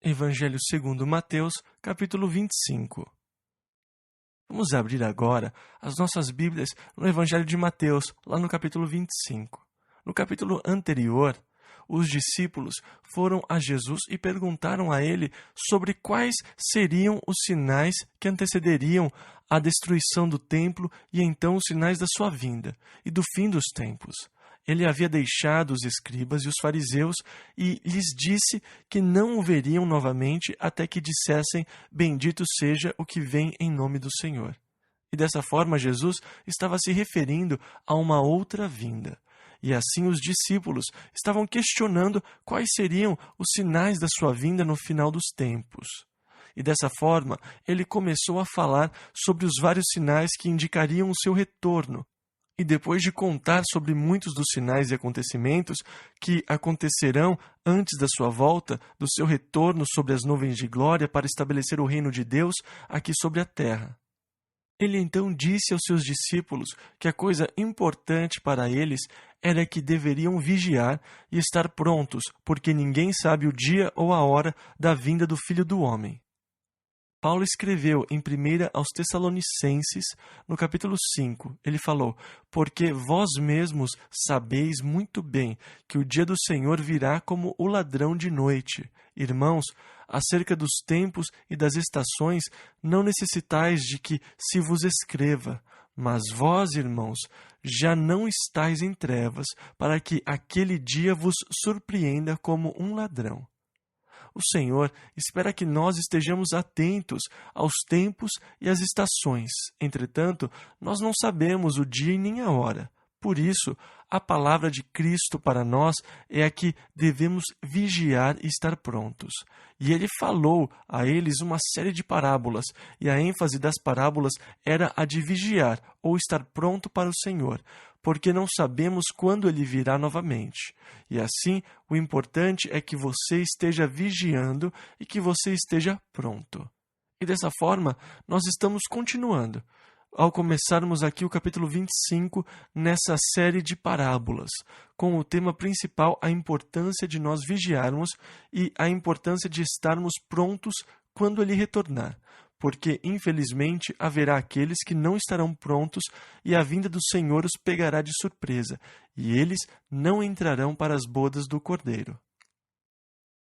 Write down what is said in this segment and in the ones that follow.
Evangelho segundo Mateus, capítulo 25. Vamos abrir agora as nossas Bíblias no Evangelho de Mateus, lá no capítulo 25. No capítulo anterior, os discípulos foram a Jesus e perguntaram a ele sobre quais seriam os sinais que antecederiam a destruição do templo e então os sinais da sua vinda e do fim dos tempos. Ele havia deixado os escribas e os fariseus e lhes disse que não o veriam novamente até que dissessem: bendito seja o que vem em nome do Senhor. E dessa forma Jesus estava se referindo a uma outra vinda. E assim os discípulos estavam questionando quais seriam os sinais da sua vinda no final dos tempos. E dessa forma ele começou a falar sobre os vários sinais que indicariam o seu retorno. E depois de contar sobre muitos dos sinais e acontecimentos que acontecerão antes da sua volta, do seu retorno sobre as nuvens de glória para estabelecer o reino de Deus aqui sobre a terra. Ele então disse aos seus discípulos que a coisa importante para eles era que deveriam vigiar e estar prontos, porque ninguém sabe o dia ou a hora da vinda do Filho do Homem. Paulo escreveu em 1 aos Tessalonicenses, no capítulo 5, ele falou: porque vós mesmos sabeis muito bem que o dia do Senhor virá como o ladrão de noite. Irmãos, acerca dos tempos e das estações, não necessitais de que se vos escreva. Mas vós, irmãos, já não estáis em trevas, para que aquele dia vos surpreenda como um ladrão. O Senhor espera que nós estejamos atentos aos tempos e às estações. Entretanto, nós não sabemos o dia e nem a hora. Por isso, a palavra de Cristo para nós é a que devemos vigiar e estar prontos. E ele falou a eles uma série de parábolas, e a ênfase das parábolas era a de vigiar ou estar pronto para o Senhor, porque não sabemos quando ele virá novamente. E assim, o importante é que você esteja vigiando e que você esteja pronto. E dessa forma, nós estamos continuando, ao começarmos aqui o capítulo 25, nessa série de parábolas, com o tema principal a importância de nós vigiarmos e a importância de estarmos prontos quando ele retornar. Porque, infelizmente, haverá aqueles que não estarão prontos e a vinda do Senhor os pegará de surpresa, e eles não entrarão para as bodas do Cordeiro.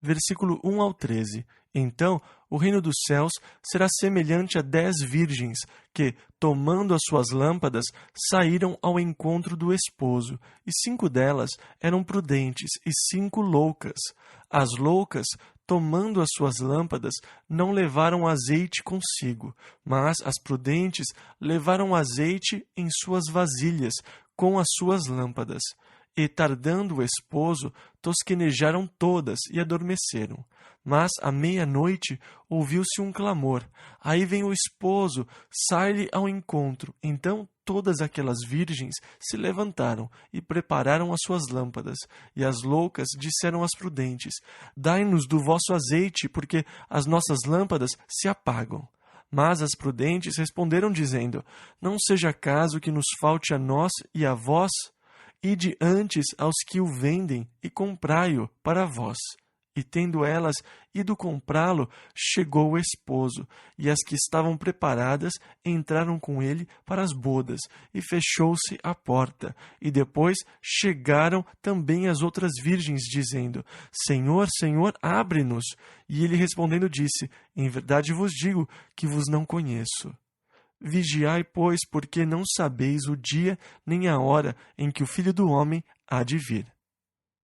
Versículo 1 ao 13. Então, o reino dos céus será semelhante a 10 virgens que, tomando as suas lâmpadas, saíram ao encontro do esposo, e 5 delas eram prudentes e 5 loucas. As loucas, tomando as suas lâmpadas, não levaram azeite consigo, mas as prudentes levaram azeite em suas vasilhas com as suas lâmpadas. E, tardando o esposo, tosquenejaram todas e adormeceram. Mas, à meia-noite, ouviu-se um clamor. Aí vem o esposo, sai-lhe ao encontro. Então, todas aquelas virgens se levantaram e prepararam as suas lâmpadas. E as loucas disseram às prudentes: dai-nos do vosso azeite, porque as nossas lâmpadas se apagam. Mas as prudentes responderam, dizendo: não seja caso que nos falte a nós e a vós. Ide antes aos que o vendem e comprai-o para vós. E tendo elas ido comprá-lo, chegou o esposo, e as que estavam preparadas entraram com ele para as bodas, e fechou-se a porta. E depois chegaram também as outras virgens, dizendo: Senhor, Senhor, abre-nos. E ele respondendo disse: em verdade vos digo que vos não conheço. Vigiai, pois, porque não sabeis o dia nem a hora em que o Filho do Homem há de vir.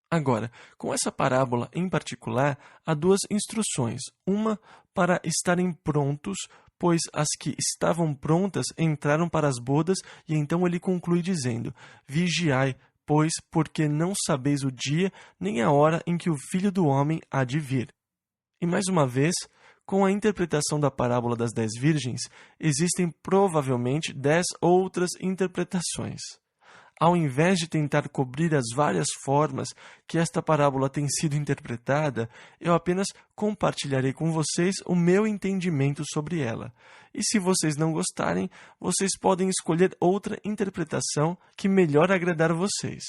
Agora, com essa parábola em particular, há 2 instruções. Uma para estarem prontos, pois as que estavam prontas entraram para as bodas, e então ele conclui dizendo: vigiai, pois, porque não sabeis o dia nem a hora em que o Filho do Homem há de vir. E mais uma vez, com a interpretação da parábola das 10 virgens, existem provavelmente 10 outras interpretações. Ao invés de tentar cobrir as várias formas que esta parábola tem sido interpretada, eu apenas compartilharei com vocês o meu entendimento sobre ela. E se vocês não gostarem, vocês podem escolher outra interpretação que melhor agradar vocês.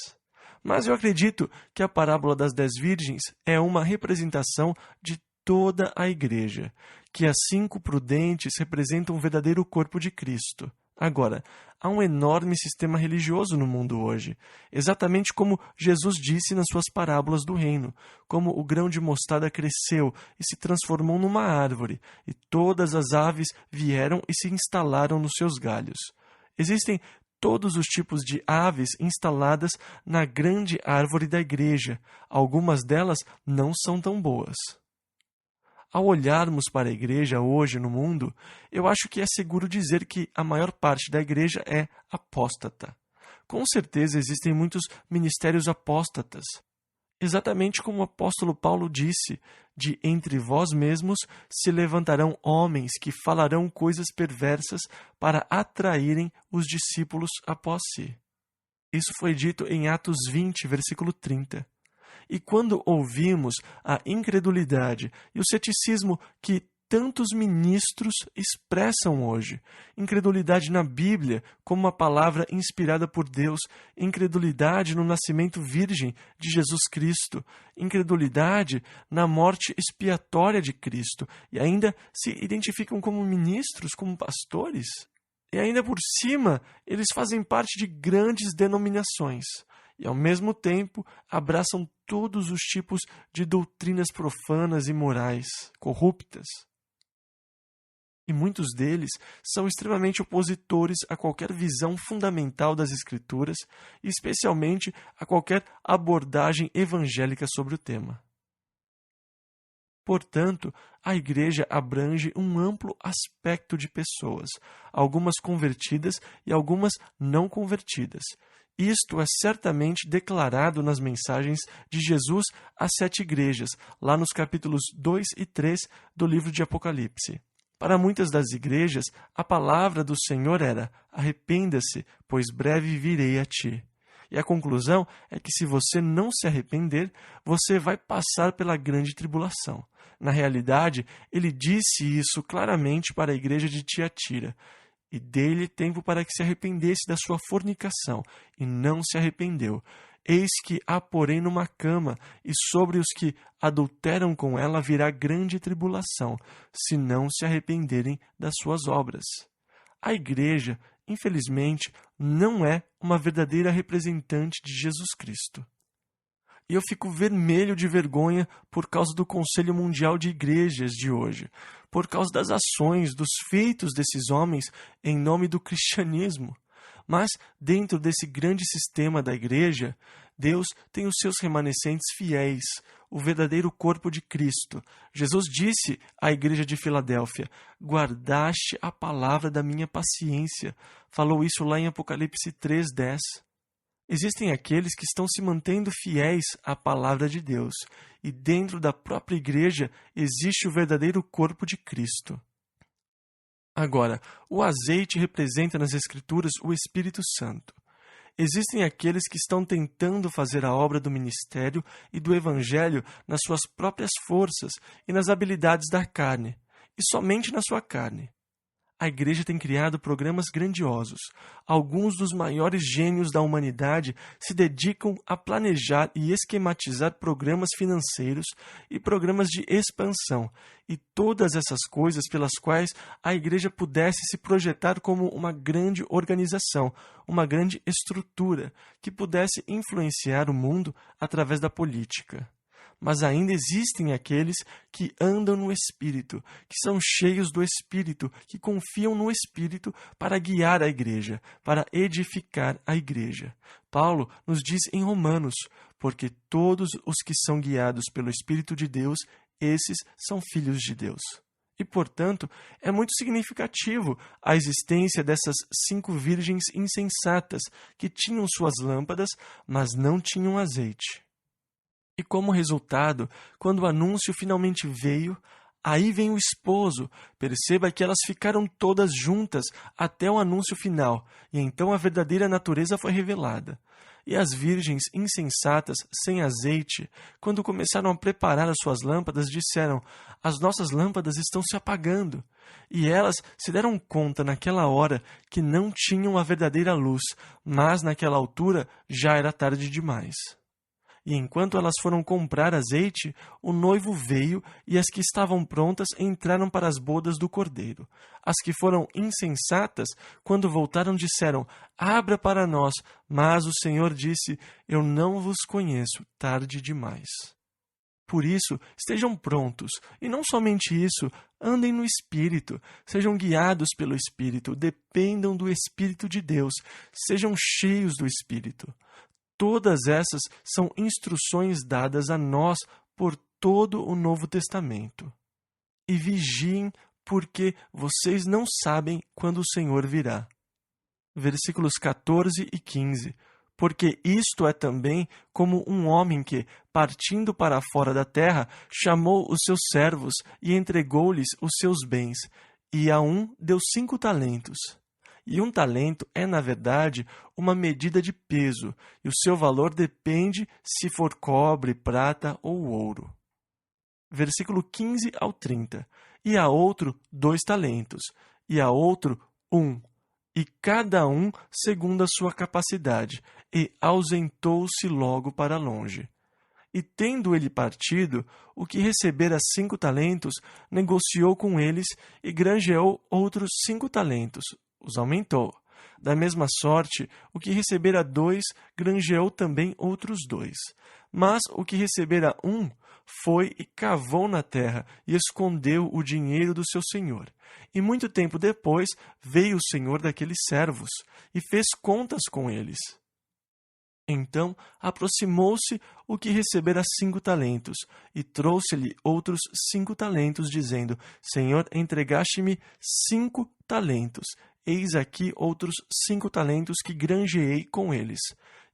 Mas eu acredito que a parábola das 10 virgens é uma representação de toda a igreja, que as 5 prudentes representam o verdadeiro corpo de Cristo. Agora, há um enorme sistema religioso no mundo hoje, exatamente como Jesus disse nas suas parábolas do reino, como o grão de mostarda cresceu e se transformou numa árvore, e todas as aves vieram e se instalaram nos seus galhos. Existem todos os tipos de aves instaladas na grande árvore da igreja. Algumas delas não são tão boas. Ao olharmos para a igreja hoje no mundo, eu acho que é seguro dizer que a maior parte da igreja é apóstata. Com certeza existem muitos ministérios apóstatas. Exatamente como o apóstolo Paulo disse, de entre vós mesmos se levantarão homens que falarão coisas perversas para atraírem os discípulos após si. Isso foi dito em Atos 20, versículo 30. E quando ouvimos a incredulidade e o ceticismo que tantos ministros expressam hoje, incredulidade na Bíblia como uma palavra inspirada por Deus, incredulidade no nascimento virgem de Jesus Cristo, incredulidade na morte expiatória de Cristo, e ainda se identificam como ministros, como pastores, e ainda por cima eles fazem parte de grandes denominações. E, ao mesmo tempo, abraçam todos os tipos de doutrinas profanas e morais, corruptas. E muitos deles são extremamente opositores a qualquer visão fundamental das Escrituras, e especialmente a qualquer abordagem evangélica sobre o tema. Portanto, a igreja abrange um amplo aspecto de pessoas, algumas convertidas e algumas não convertidas. Isto é certamente declarado nas mensagens de Jesus às 7 igrejas, lá nos capítulos 2 e 3 do livro de Apocalipse. Para muitas das igrejas, a palavra do Senhor era: arrependa-se, pois breve virei a ti. E a conclusão é que se você não se arrepender, você vai passar pela grande tribulação. Na realidade, ele disse isso claramente para a igreja de Tiatira. E dei-lhe tempo para que se arrependesse da sua fornicação, e não se arrependeu. Eis que a porei numa cama, e sobre os que adulteram com ela virá grande tribulação, se não se arrependerem das suas obras. A igreja, infelizmente, não é uma verdadeira representante de Jesus Cristo. E eu fico vermelho de vergonha por causa do Conselho Mundial de Igrejas de hoje, por causa das ações, dos feitos desses homens em nome do cristianismo. Mas, dentro desse grande sistema da igreja, Deus tem os seus remanescentes fiéis, o verdadeiro corpo de Cristo. Jesus disse à igreja de Filadélfia: guardaste a palavra da minha paciência. Falou isso lá em Apocalipse 3:10. Existem aqueles que estão se mantendo fiéis à palavra de Deus, e dentro da própria igreja existe o verdadeiro corpo de Cristo. Agora, o azeite representa nas Escrituras o Espírito Santo. Existem aqueles que estão tentando fazer a obra do ministério e do evangelho nas suas próprias forças e nas habilidades da carne, e somente na sua carne. A igreja tem criado programas grandiosos. Alguns dos maiores gênios da humanidade se dedicam a planejar e esquematizar programas financeiros e programas de expansão, e todas essas coisas pelas quais a igreja pudesse se projetar como uma grande organização, uma grande estrutura, que pudesse influenciar o mundo através da política. Mas ainda existem aqueles que andam no Espírito, que são cheios do Espírito, que confiam no Espírito para guiar a igreja, para edificar a igreja. Paulo nos diz em Romanos: porque todos os que são guiados pelo Espírito de Deus, esses são filhos de Deus. E, portanto, é muito significativo a existência dessas 5 virgens insensatas que tinham suas lâmpadas, mas não tinham azeite. E como resultado, quando o anúncio finalmente veio, aí vem o esposo. Perceba que elas ficaram todas juntas até o anúncio final, e então a verdadeira natureza foi revelada. E as virgens insensatas, sem azeite, quando começaram a preparar as suas lâmpadas, disseram: as nossas lâmpadas estão se apagando. E elas se deram conta naquela hora que não tinham a verdadeira luz, mas naquela altura já era tarde demais. E enquanto elas foram comprar azeite, o noivo veio e as que estavam prontas entraram para as bodas do cordeiro. As que foram insensatas, quando voltaram, disseram: Abra para nós. Mas o Senhor disse: Eu não vos conheço, tarde demais. Por isso, estejam prontos, e não somente isso, andem no Espírito, sejam guiados pelo Espírito, dependam do Espírito de Deus, sejam cheios do Espírito. Todas essas são instruções dadas a nós por todo o Novo Testamento. E vigiem, porque vocês não sabem quando o Senhor virá. Versículos 14 e 15. Porque isto é também como um homem que, partindo para fora da terra, chamou os seus servos e entregou-lhes os seus bens, e a um deu 5 talentos. E 1 talento é, na verdade, uma medida de peso, e o seu valor depende se for cobre, prata ou ouro. Versículo 15 ao 30. E a outro 2 talentos, e a outro 1, e cada um segundo a sua capacidade, e ausentou-se logo para longe. E tendo ele partido, o que recebera 5 talentos, negociou com eles e granjeou outros 5 talentos, os aumentou. Da mesma sorte, o que recebera 2, granjeou também outros 2. Mas o que recebera 1, foi e cavou na terra e escondeu o dinheiro do seu senhor. E muito tempo depois veio o senhor daqueles servos e fez contas com eles. Então aproximou-se o que recebera 5 talentos, e trouxe-lhe outros 5 talentos, dizendo: Senhor, entregaste-me 5 talentos. Eis aqui outros 5 talentos que granjeei com eles.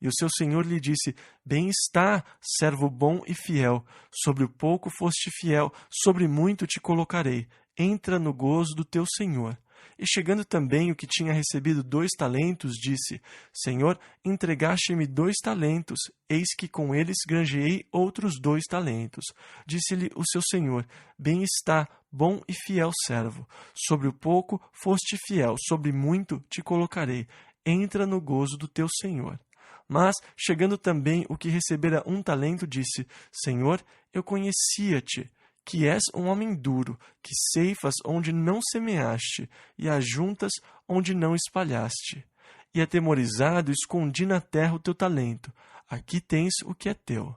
E o seu senhor lhe disse: Bem está, servo bom e fiel. Sobre o pouco foste fiel, sobre muito te colocarei. Entra no gozo do teu senhor. E chegando também o que tinha recebido 2 talentos, disse: Senhor, entregaste-me 2 talentos, eis que com eles granjeei outros 2 talentos. Disse-lhe o seu senhor: Bem está, bom e fiel servo. Sobre o pouco foste fiel, sobre muito te colocarei. Entra no gozo do teu senhor. Mas, chegando também o que recebera 1 talento, disse: Senhor, eu conhecia-te, que és um homem duro, que ceifas onde não semeaste, e ajuntas onde não espalhaste. E atemorizado, escondi na terra o teu talento. Aqui tens o que é teu.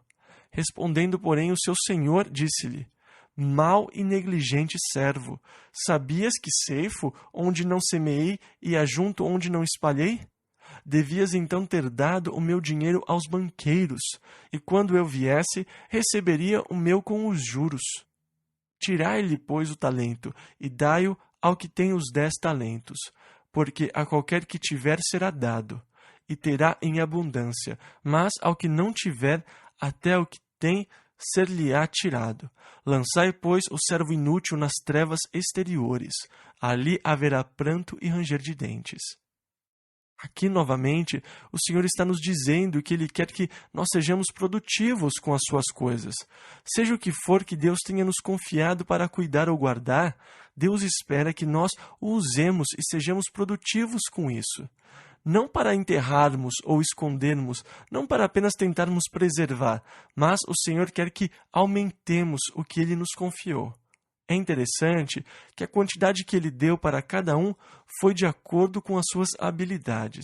Respondendo, porém, o seu senhor disse-lhe: Mau e negligente servo, sabias que ceifo onde não semeei e ajunto onde não espalhei? Devias então ter dado o meu dinheiro aos banqueiros, e quando eu viesse, receberia o meu com os juros. Tirai-lhe, pois, o talento, e dai-o ao que tem os 10 talentos, porque a qualquer que tiver será dado, e terá em abundância, mas ao que não tiver, até o que tem ser-lhe-á tirado. Lançai, pois, o servo inútil nas trevas exteriores, ali haverá pranto e ranger de dentes. Aqui, novamente, o Senhor está nos dizendo que Ele quer que nós sejamos produtivos com as suas coisas. Seja o que for que Deus tenha nos confiado para cuidar ou guardar, Deus espera que nós o usemos e sejamos produtivos com isso. Não para enterrarmos ou escondermos, não para apenas tentarmos preservar, mas o Senhor quer que aumentemos o que Ele nos confiou. É interessante que a quantidade que ele deu para cada um foi de acordo com as suas habilidades.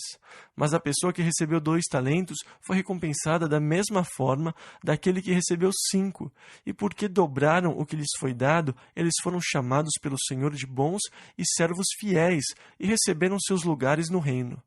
Mas a pessoa que recebeu 2 talentos foi recompensada da mesma forma daquele que recebeu 5. E porque dobraram o que lhes foi dado, eles foram chamados pelo Senhor de bons e servos fiéis e receberam seus lugares no reino.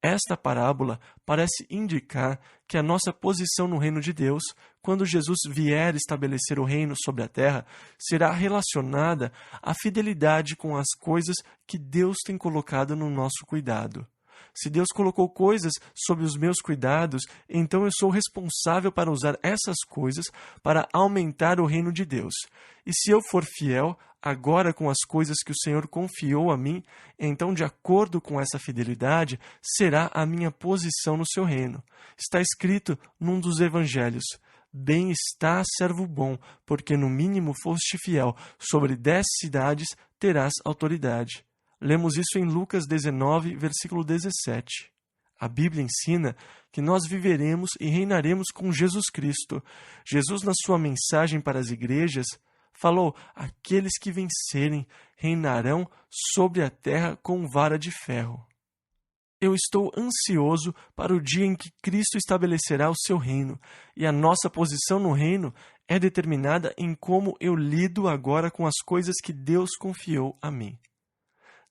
Esta parábola parece indicar que a nossa posição no reino de Deus, quando Jesus vier estabelecer o reino sobre a terra, será relacionada à fidelidade com as coisas que Deus tem colocado no nosso cuidado. Se Deus colocou coisas sob os meus cuidados, então eu sou responsável para usar essas coisas para aumentar o reino de Deus. E se eu for fiel agora com as coisas que o Senhor confiou a mim, então, de acordo com essa fidelidade, será a minha posição no seu reino. Está escrito num dos evangelhos: Bem está, servo bom, porque no mínimo foste fiel, sobre 10 cidades terás autoridade. Lemos isso em Lucas 19, versículo 17. A Bíblia ensina que nós viveremos e reinaremos com Jesus Cristo. Jesus, na sua mensagem para as igrejas, falou: aqueles que vencerem reinarão sobre a terra com vara de ferro. Eu estou ansioso para o dia em que Cristo estabelecerá o seu reino, e a nossa posição no reino é determinada em como eu lido agora com as coisas que Deus confiou a mim.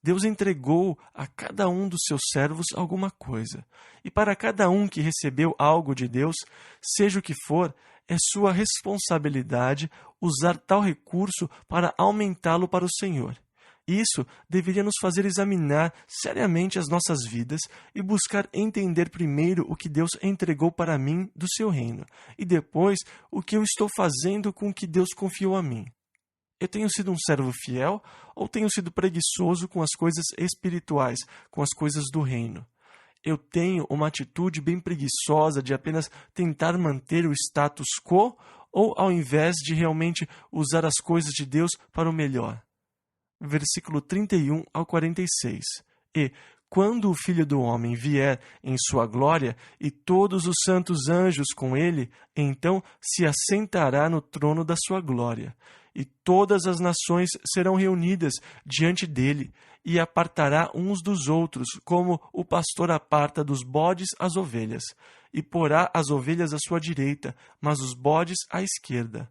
Deus entregou a cada um dos seus servos alguma coisa, e para cada um que recebeu algo de Deus, seja o que for, é sua responsabilidade usar tal recurso para aumentá-lo para o Senhor. Isso deveria nos fazer examinar seriamente as nossas vidas e buscar entender primeiro o que Deus entregou para mim do seu reino, e depois o que eu estou fazendo com o que Deus confiou a mim. Eu tenho sido um servo fiel ou tenho sido preguiçoso com as coisas espirituais, com as coisas do reino? Eu tenho uma atitude bem preguiçosa de apenas tentar manter o status quo, ou ao invés de realmente usar as coisas de Deus para o melhor? Versículo 31 ao 46. E, quando o Filho do Homem vier em sua glória, e todos os santos anjos com ele, então se assentará no trono da sua glória. E todas as nações serão reunidas diante dele, e apartará uns dos outros, como o pastor aparta dos bodes as ovelhas, e porá as ovelhas à sua direita, mas os bodes à esquerda.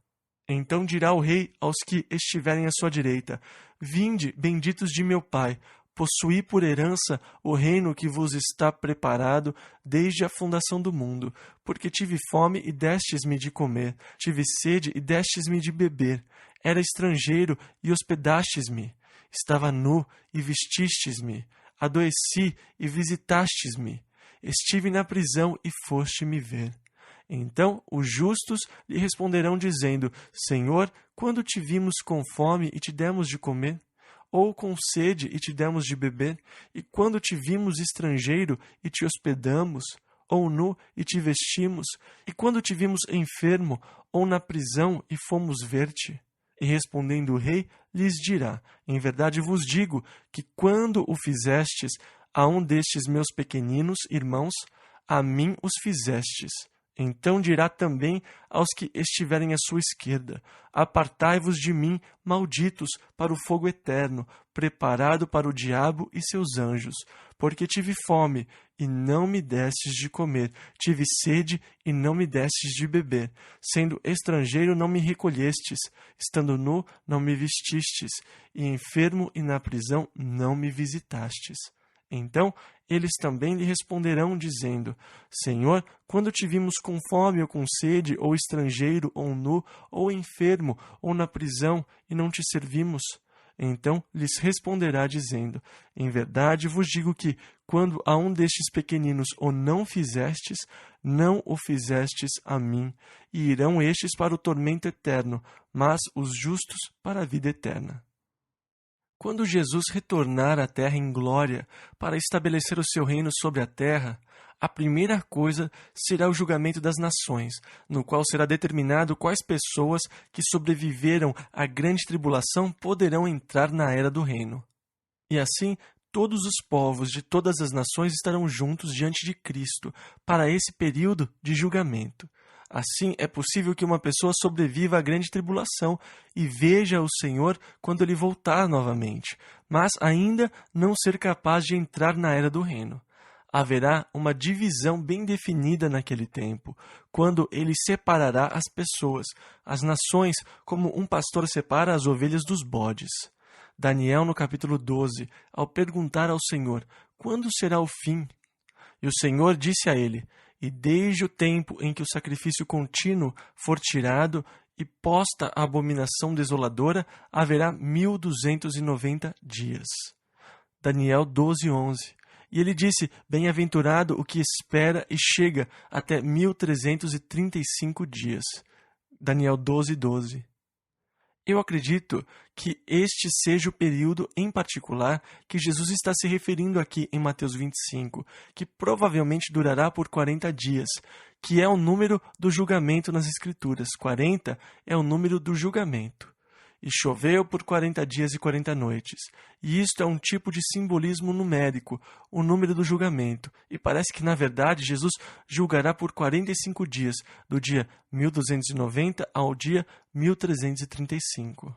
Então dirá o rei aos que estiverem à sua direita: vinde, benditos de meu Pai, possuí por herança o reino que vos está preparado desde a fundação do mundo, porque tive fome e destes-me de comer, tive sede e destes-me de beber, era estrangeiro e hospedastes-me, estava nu e vestistes-me, adoeci e visitastes-me, estive na prisão e foste me ver. Então os justos lhe responderão dizendo: Senhor, quando te vimos com fome e te demos de comer? Ou com sede e te demos de beber? E quando te vimos estrangeiro e te hospedamos? Ou nu e te vestimos? E quando te vimos enfermo ou na prisão e fomos ver-te? E respondendo o rei, lhes dirá: em verdade vos digo que quando o fizestes a um destes meus pequeninos irmãos, a mim os fizestes. Então dirá também aos que estiverem à sua esquerda: apartai-vos de mim, malditos, para o fogo eterno, preparado para o diabo e seus anjos. Porque tive fome, e não me destes de comer, tive sede, e não me destes de beber. Sendo estrangeiro, não me recolhestes, estando nu, não me vestistes, e enfermo e na prisão, não me visitastes. Então eles também lhe responderão, dizendo: Senhor, quando te vimos com fome ou com sede, ou estrangeiro, ou nu, ou enfermo, ou na prisão, e não te servimos? Então lhes responderá, dizendo: em verdade vos digo que, quando a um destes pequeninos o não fizestes, não o fizestes a mim. E irão estes para o tormento eterno, mas os justos para a vida eterna. Quando Jesus retornar à terra em glória para estabelecer o seu reino sobre a terra, a primeira coisa será o julgamento das nações, no qual será determinado quais pessoas que sobreviveram à grande tribulação poderão entrar na era do reino. E assim, todos os povos de todas as nações estarão juntos diante de Cristo para esse período de julgamento. Assim, é possível que uma pessoa sobreviva à grande tribulação e veja o Senhor quando ele voltar novamente, mas ainda não ser capaz de entrar na era do reino. Haverá uma divisão bem definida naquele tempo, quando ele separará as pessoas, as nações, como um pastor separa as ovelhas dos bodes. Daniel, no capítulo 12, ao perguntar ao Senhor: quando será o fim? E o Senhor disse a ele: e desde o tempo em que o sacrifício contínuo for tirado e posta a abominação desoladora, haverá 1290 dias. Daniel 12:11. E ele disse: bem-aventurado o que espera e chega até 1335 dias. Daniel 12:12. Eu acredito que este seja o período em particular que Jesus está se referindo aqui em Mateus 25, que provavelmente durará por 40 dias, que é o número do julgamento nas Escrituras. 40 é o número do julgamento. E choveu por 40 dias e 40 noites. E isto é um tipo de simbolismo numérico, o número do julgamento. E parece que, na verdade, Jesus julgará por 45 dias, do dia 1290 ao dia 1335.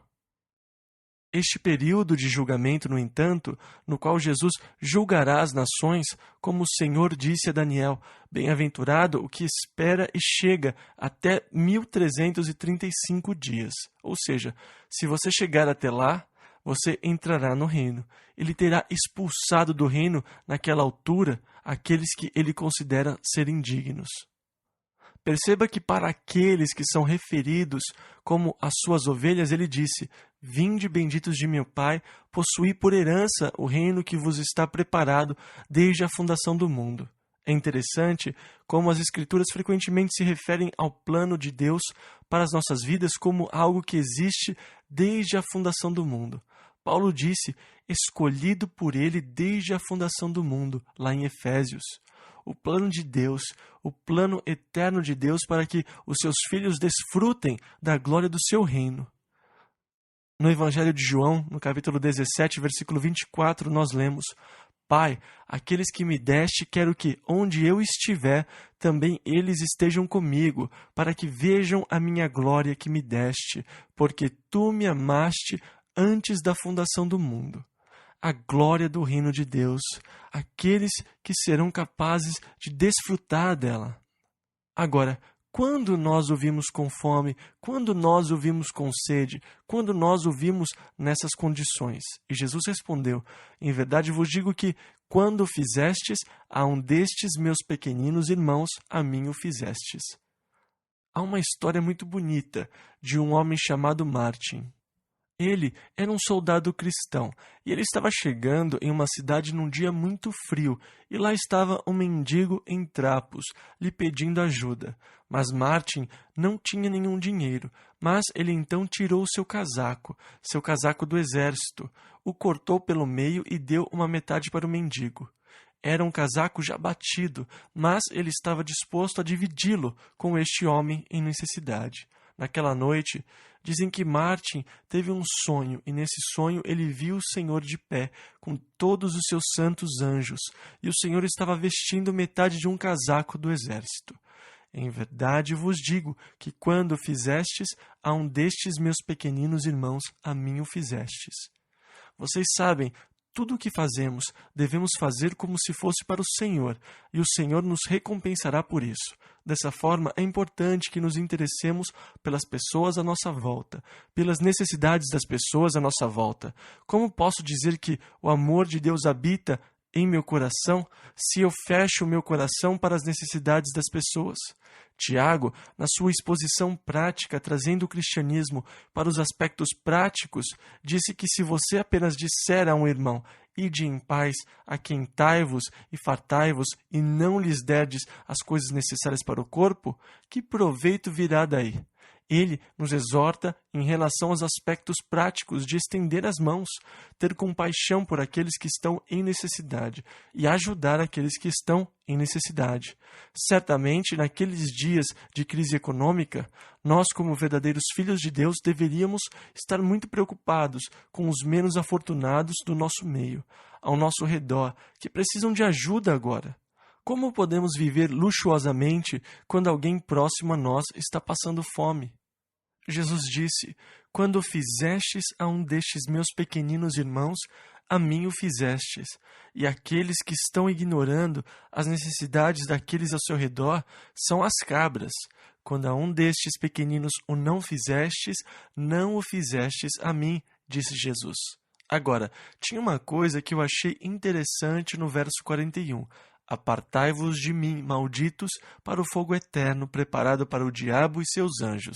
Este período de julgamento, no entanto, no qual Jesus julgará as nações, como o Senhor disse a Daniel, bem-aventurado o que espera e chega até 1335 dias. Ou seja, se você chegar até lá, você entrará no reino. Ele terá expulsado do reino, naquela altura, aqueles que ele considera ser indignos. Perceba que para aqueles que são referidos como as suas ovelhas, ele disse: Vinde, benditos de meu Pai, possuí por herança o reino que vos está preparado desde a fundação do mundo. É interessante como as Escrituras frequentemente se referem ao plano de Deus para as nossas vidas como algo que existe desde a fundação do mundo. Paulo disse, escolhido por ele desde a fundação do mundo, lá em Efésios. O plano de Deus, o plano eterno de Deus para que os seus filhos desfrutem da glória do seu reino. No Evangelho de João, no capítulo 17, versículo 24, nós lemos: Pai, aqueles que me deste, quero que, onde eu estiver, também eles estejam comigo, para que vejam a minha glória que me deste, porque tu me amaste antes da fundação do mundo. A glória do reino de Deus, aqueles que serão capazes de desfrutar dela. Agora, quando nós ouvimos com fome, quando nós ouvimos com sede, quando nós ouvimos nessas condições? E Jesus respondeu, em verdade vos digo que, quando o fizestes a um destes meus pequeninos irmãos, a mim o fizestes. Há uma história muito bonita de um homem chamado Martin. Ele era um soldado cristão e ele estava chegando em uma cidade num dia muito frio e lá estava um mendigo em trapos lhe pedindo ajuda. Mas Martin não tinha nenhum dinheiro, mas ele então tirou seu casaco do exército, o cortou pelo meio e deu uma metade para o mendigo. Era um casaco já batido, mas ele estava disposto a dividi-lo com este homem em necessidade. Naquela noite, dizem que Martin teve um sonho, e nesse sonho ele viu o Senhor de pé, com todos os seus santos anjos, e o Senhor estava vestindo metade de um casaco do exército. Em verdade vos digo que quando fizestes a um destes meus pequeninos irmãos, a mim o fizestes. Vocês sabem, tudo o que fazemos, devemos fazer como se fosse para o Senhor, e o Senhor nos recompensará por isso. Dessa forma, é importante que nos interessemos pelas pessoas à nossa volta, pelas necessidades das pessoas à nossa volta. Como posso dizer que o amor de Deus habita em meu coração se eu fecho o meu coração para as necessidades das pessoas? Tiago, na sua exposição prática, trazendo o cristianismo para os aspectos práticos, disse que se você apenas disser a um irmão, ide em paz, aquentai-vos e fartai-vos, e não lhes derdes as coisas necessárias para o corpo, que proveito virá daí? Ele nos exorta em relação aos aspectos práticos de estender as mãos, ter compaixão por aqueles que estão em necessidade e ajudar aqueles que estão em necessidade. Certamente, naqueles dias de crise econômica, nós, como verdadeiros filhos de Deus, deveríamos estar muito preocupados com os menos afortunados do nosso meio, ao nosso redor, que precisam de ajuda agora. Como podemos viver luxuosamente quando alguém próximo a nós está passando fome? Jesus disse, quando fizestes a um destes meus pequeninos irmãos, a mim o fizestes. E aqueles que estão ignorando as necessidades daqueles ao seu redor são as cabras. Quando a um destes pequeninos o não fizestes, não o fizestes a mim, disse Jesus. Agora, tinha uma coisa que eu achei interessante no verso 41. Apartai-vos de mim, malditos, para o fogo eterno, preparado para o diabo e seus anjos.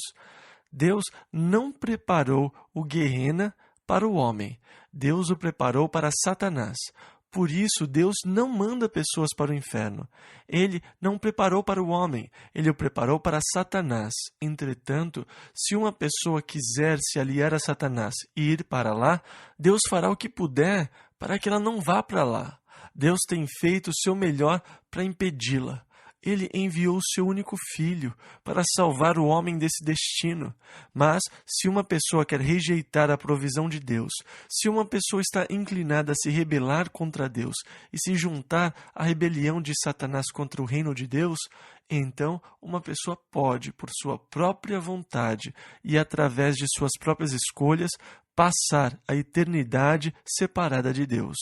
Deus não preparou o Guerrena para o homem. Deus o preparou para Satanás. Por isso, Deus não manda pessoas para o inferno. Ele não preparou para o homem, ele o preparou para Satanás. Entretanto, se uma pessoa quiser se aliar a Satanás e ir para lá, Deus fará o que puder para que ela não vá para lá. Deus tem feito o seu melhor para impedi-la. Ele enviou o seu único filho para salvar o homem desse destino. Mas, se uma pessoa quer rejeitar a provisão de Deus, se uma pessoa está inclinada a se rebelar contra Deus e se juntar à rebelião de Satanás contra o reino de Deus, então uma pessoa pode, por sua própria vontade e através de suas próprias escolhas, passar a eternidade separada de Deus.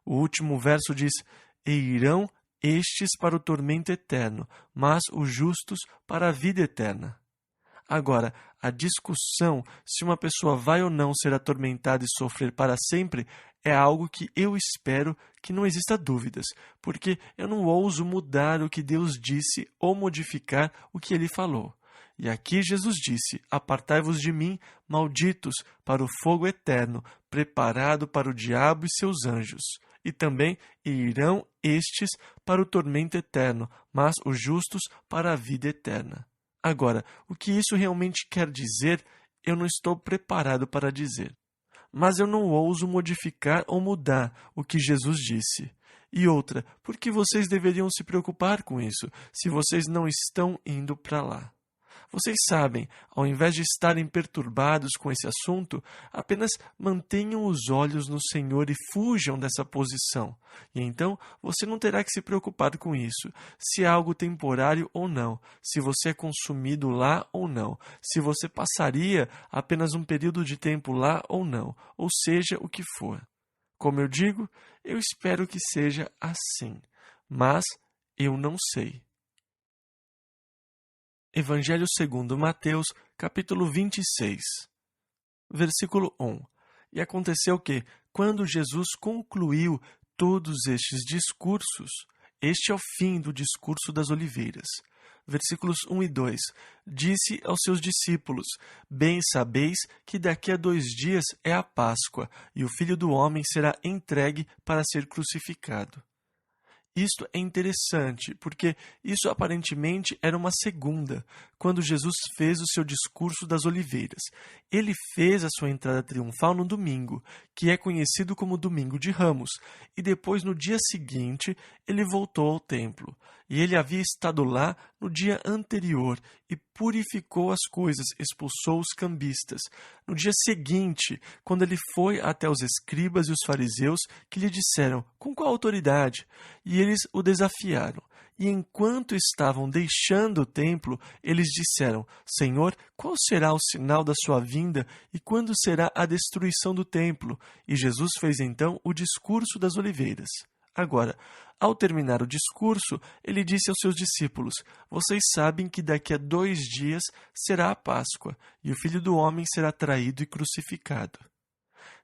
O último verso diz: "E irão estes para o tormento eterno, mas os justos para a vida eterna." Agora, a discussão se uma pessoa vai ou não ser atormentada e sofrer para sempre é algo que eu espero que não exista dúvidas, porque eu não ouso mudar o que Deus disse ou modificar o que Ele falou. E aqui Jesus disse: "Apartai-vos de mim, malditos, para o fogo eterno, preparado para o diabo e seus anjos." E também irão estes para o tormento eterno, mas os justos para a vida eterna. Agora, o que isso realmente quer dizer, eu não estou preparado para dizer. Mas eu não ouso modificar ou mudar o que Jesus disse. E outra, por que vocês deveriam se preocupar com isso, se vocês não estão indo para lá? Vocês sabem, ao invés de estarem perturbados com esse assunto, apenas mantenham os olhos no Senhor e fujam dessa posição. E então você não terá que se preocupar com isso, se é algo temporário ou não, se você é consumido lá ou não, se você passaria apenas um período de tempo lá ou não, ou seja, o que for. Como eu digo, eu espero que seja assim, mas eu não sei. Evangelho segundo Mateus, capítulo 26, versículo 1. E aconteceu que, quando Jesus concluiu todos estes discursos, este é o fim do discurso das oliveiras. Versículos 1 e 2. Disse aos seus discípulos: "Bem sabeis que daqui a 2 dias é a Páscoa, e o Filho do Homem será entregue para ser crucificado." Isto é interessante, porque isso aparentemente era uma segunda, quando Jesus fez o seu discurso das oliveiras. Ele fez a sua entrada triunfal no domingo, que é conhecido como Domingo de Ramos, e depois, no dia seguinte, ele voltou ao templo. E ele havia estado lá no dia anterior e purificou as coisas, expulsou os cambistas. No dia seguinte, quando ele foi até os escribas e os fariseus, que lhe disseram: "Com qual autoridade?" E eles o desafiaram. E enquanto estavam deixando o templo, eles disseram: "Senhor, qual será o sinal da sua vinda e quando será a destruição do templo?" E Jesus fez então o discurso das oliveiras. Agora, ao terminar o discurso, ele disse aos seus discípulos: "Vocês sabem que daqui a 2 dias será a Páscoa, e o Filho do Homem será traído e crucificado."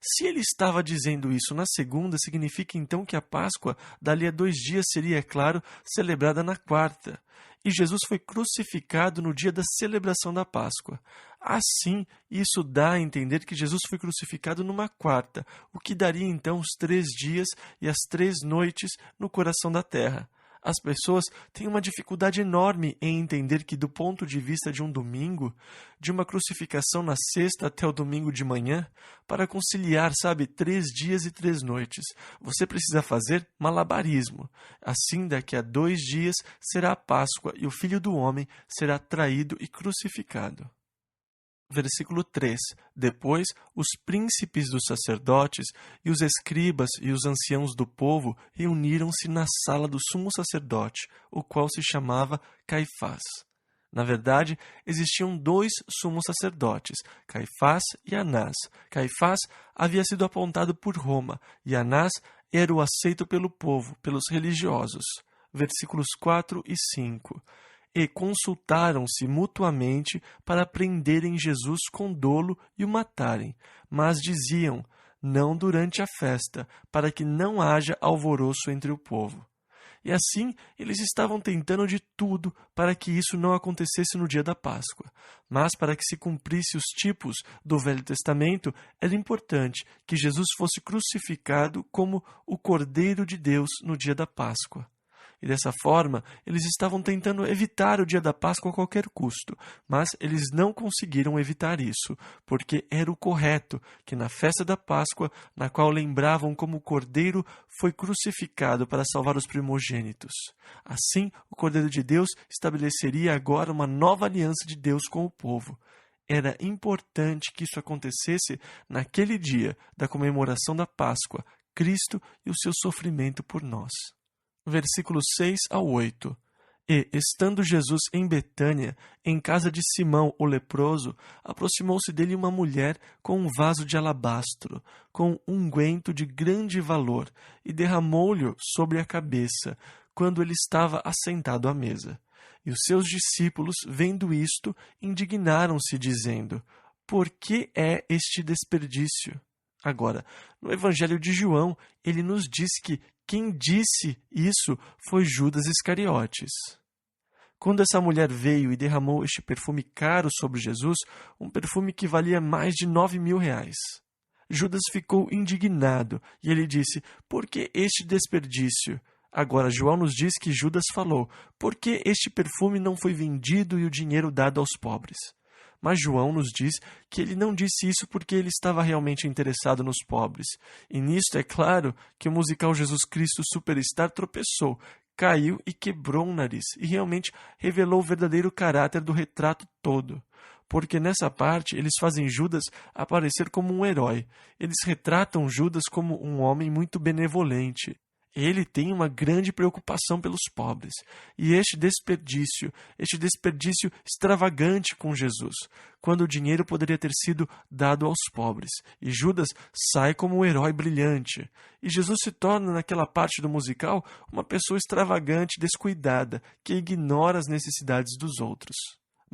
Se ele estava dizendo isso na segunda, significa então que a Páscoa, dali a 2 dias, seria, é claro, celebrada na quarta. E Jesus foi crucificado no dia da celebração da Páscoa. Assim, isso dá a entender que Jesus foi crucificado numa quarta, o que daria então os 3 dias e as 3 noites no coração da terra. As pessoas têm uma dificuldade enorme em entender que, do ponto de vista de um domingo, de uma crucificação na sexta até o domingo de manhã, para conciliar, 3 dias e 3 noites, você precisa fazer malabarismo. Assim, daqui a 2 dias será a Páscoa e o Filho do Homem será traído e crucificado. Versículo 3. Depois, os príncipes dos sacerdotes e os escribas e os anciãos do povo reuniram-se na sala do sumo sacerdote, o qual se chamava Caifás. Na verdade, existiam 2 sumos sacerdotes, Caifás e Anás. Caifás havia sido apontado por Roma, e Anás era o aceito pelo povo, pelos religiosos. Versículos 4 e 5. E consultaram-se mutuamente para prenderem Jesus com dolo e o matarem, mas diziam: "Não durante a festa, para que não haja alvoroço entre o povo." E assim, eles estavam tentando de tudo para que isso não acontecesse no dia da Páscoa. Mas para que se cumprisse os tipos do Velho Testamento, era importante que Jesus fosse crucificado como o Cordeiro de Deus no dia da Páscoa. e dessa forma eles estavam tentando evitar o dia da Páscoa a qualquer custo, mas eles não conseguiram evitar isso, porque era o correto que na festa da Páscoa, na qual lembravam como o Cordeiro foi crucificado para salvar os primogênitos. Assim, o Cordeiro de Deus estabeleceria agora uma nova aliança de Deus com o povo. Era importante que isso acontecesse naquele dia da comemoração da Páscoa, Cristo e o seu sofrimento por nós. Versículos 6 ao 8. E, estando Jesus em Betânia, em casa de Simão o leproso, aproximou-se dele uma mulher com um vaso de alabastro, com unguento de grande valor, e derramou-lhe sobre a cabeça, quando ele estava assentado à mesa. E os seus discípulos, vendo isto, indignaram-se, dizendo: Por que é este desperdício? Agora, no Evangelho de João, ele nos diz que quem disse isso foi Judas Iscariotes. Quando essa mulher veio e derramou este perfume caro sobre Jesus, um perfume que valia mais de 9.000 reais, Judas ficou indignado e ele disse: Por que este desperdício? Agora, João nos diz que Judas falou: Por que este perfume não foi vendido e o dinheiro dado aos pobres? Mas João nos diz que ele não disse isso porque ele estava realmente interessado nos pobres. E nisto é claro que o musical Jesus Cristo Superstar tropeçou, caiu e quebrou um nariz, e realmente revelou o verdadeiro caráter do retrato todo. Porque nessa parte eles fazem Judas aparecer como um herói. Eles retratam Judas como um homem muito benevolente. Ele tem uma grande preocupação pelos pobres. E este desperdício extravagante com Jesus, quando o dinheiro poderia ter sido dado aos pobres. E Judas sai como um herói brilhante. E Jesus se torna, naquela parte do musical, uma pessoa extravagante, descuidada, que ignora as necessidades dos outros.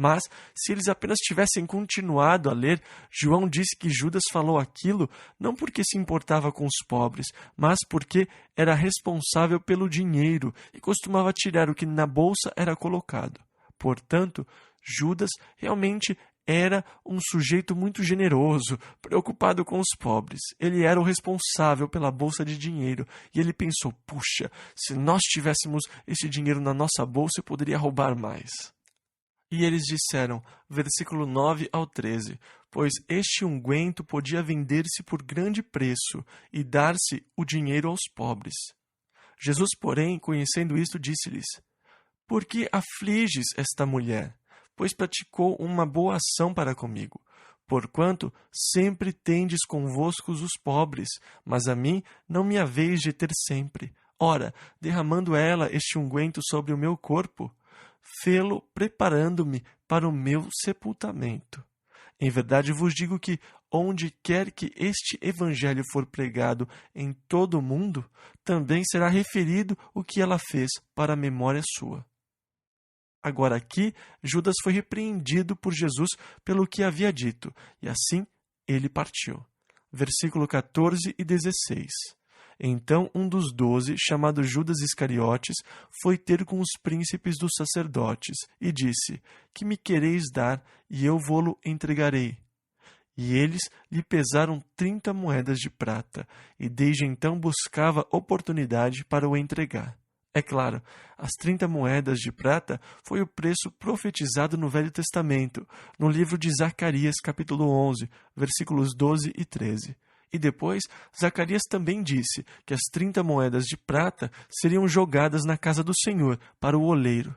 Mas, se eles apenas tivessem continuado a ler, João disse que Judas falou aquilo não porque se importava com os pobres, mas porque era responsável pelo dinheiro e costumava tirar o que na bolsa era colocado. Portanto, Judas realmente era um sujeito muito generoso, preocupado com os pobres. Ele era o responsável pela bolsa de dinheiro e ele pensou: puxa, se nós tivéssemos esse dinheiro na nossa bolsa, eu poderia roubar mais. E eles disseram, versículo 9 ao 13, pois este unguento podia vender-se por grande preço e dar-se o dinheiro aos pobres. Jesus, porém, conhecendo isto, disse-lhes: Por que afliges esta mulher? Pois praticou uma boa ação para comigo. Porquanto sempre tendes convosco os pobres, mas a mim não me haveis de ter sempre. Ora, derramando ela este unguento sobre o meu corpo, fê-lo preparando-me para o meu sepultamento. Em verdade vos digo que, onde quer que este evangelho for pregado em todo o mundo, também será referido o que ela fez para a memória sua. Agora aqui, Judas foi repreendido por Jesus pelo que havia dito, e assim ele partiu. Versículo 14 e 16. Então um dos 12, chamado Judas Iscariotes, foi ter com os príncipes dos sacerdotes e disse: Que me quereis dar, e eu vô-lo entregarei. E eles lhe pesaram 30 moedas de prata, e desde então buscava oportunidade para o entregar. É claro, as 30 moedas de prata foi o preço profetizado no Velho Testamento, no livro de Zacarias, capítulo 11, versículos 12 e 13. E depois, Zacarias também disse que as 30 moedas de prata seriam jogadas na casa do Senhor, para o oleiro.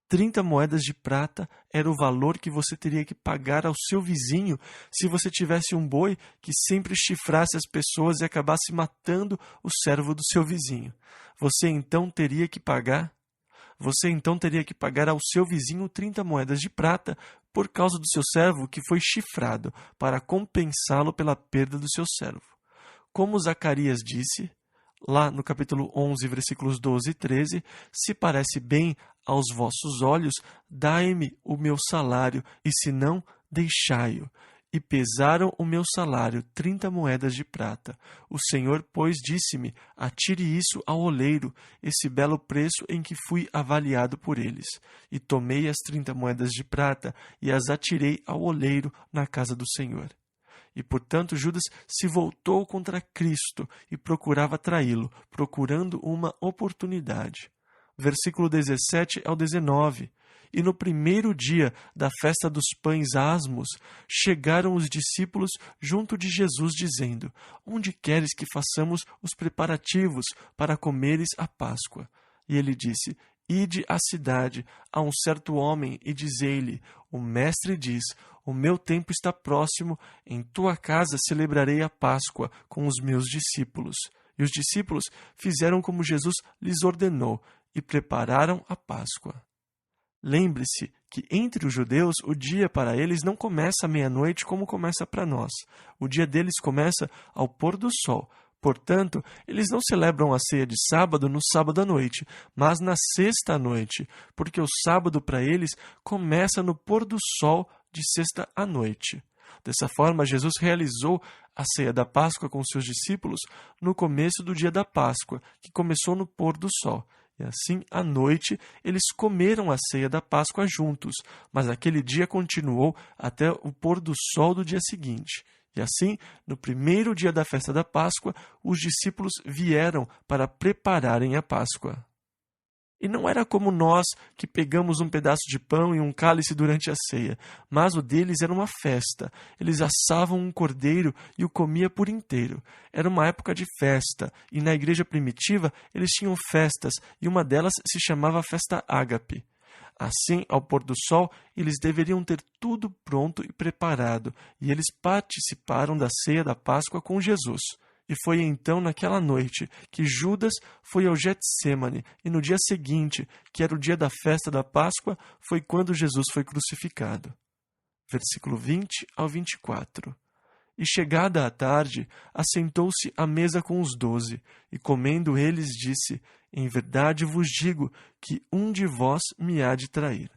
30 moedas de prata era o valor que você teria que pagar ao seu vizinho se você tivesse um boi que sempre chifrasse as pessoas e acabasse matando o servo do seu vizinho. Você então teria que pagar ao seu vizinho 30 moedas de prata por causa do seu servo que foi chifrado, para compensá-lo pela perda do seu servo. Como Zacarias disse, lá no capítulo 11, versículos 12 e 13, se parece bem aos vossos olhos, dai-me o meu salário, e se não, deixai-o. E pesaram o meu salário 30 moedas de prata. O Senhor, pois, disse-me: atire isso ao oleiro, esse belo preço em que fui avaliado por eles. E tomei as 30 moedas de prata e as atirei ao oleiro na casa do Senhor. E, portanto, Judas se voltou contra Cristo e procurava traí-lo, procurando uma oportunidade. versículo 17 ao 19. E no primeiro dia da festa dos pães asmos, chegaram os discípulos junto de Jesus, dizendo: Onde queres que façamos os preparativos para comeres a Páscoa? E ele disse: Ide à cidade, a um certo homem, e dizei-lhe: O mestre diz: O meu tempo está próximo, em tua casa celebrarei a Páscoa com os meus discípulos. E os discípulos fizeram como Jesus lhes ordenou, e prepararam a Páscoa. Lembre-se que entre os judeus o dia para eles não começa à meia-noite como começa para nós. O dia deles começa ao pôr do sol. Portanto, eles não celebram a ceia de sábado no sábado à noite, mas na sexta à noite, porque o sábado para eles começa no pôr do sol de sexta à noite. Dessa forma, Jesus realizou a ceia da Páscoa com seus discípulos no começo do dia da Páscoa, que começou no pôr do sol. E assim, à noite, eles comeram a ceia da Páscoa juntos, mas aquele dia continuou até o pôr do sol do dia seguinte. E assim, no primeiro dia da festa da Páscoa, os discípulos vieram para prepararem a Páscoa. E não era como nós, que pegamos um pedaço de pão e um cálice durante a ceia, mas o deles era uma festa. Eles assavam um cordeiro e o comia por inteiro. Era uma época de festa, e na igreja primitiva eles tinham festas, e uma delas se chamava Festa Ágape. Assim, ao pôr do sol, eles deveriam ter tudo pronto e preparado, e eles participaram da ceia da Páscoa com Jesus. E foi então naquela noite que Judas foi ao Getsêmani, e no dia seguinte, que era o dia da festa da Páscoa, foi quando Jesus foi crucificado. Versículo 20 ao 24. E chegada a tarde, assentou-se à mesa com os 12, e comendo eles disse: Em verdade vos digo que um de vós me há de trair.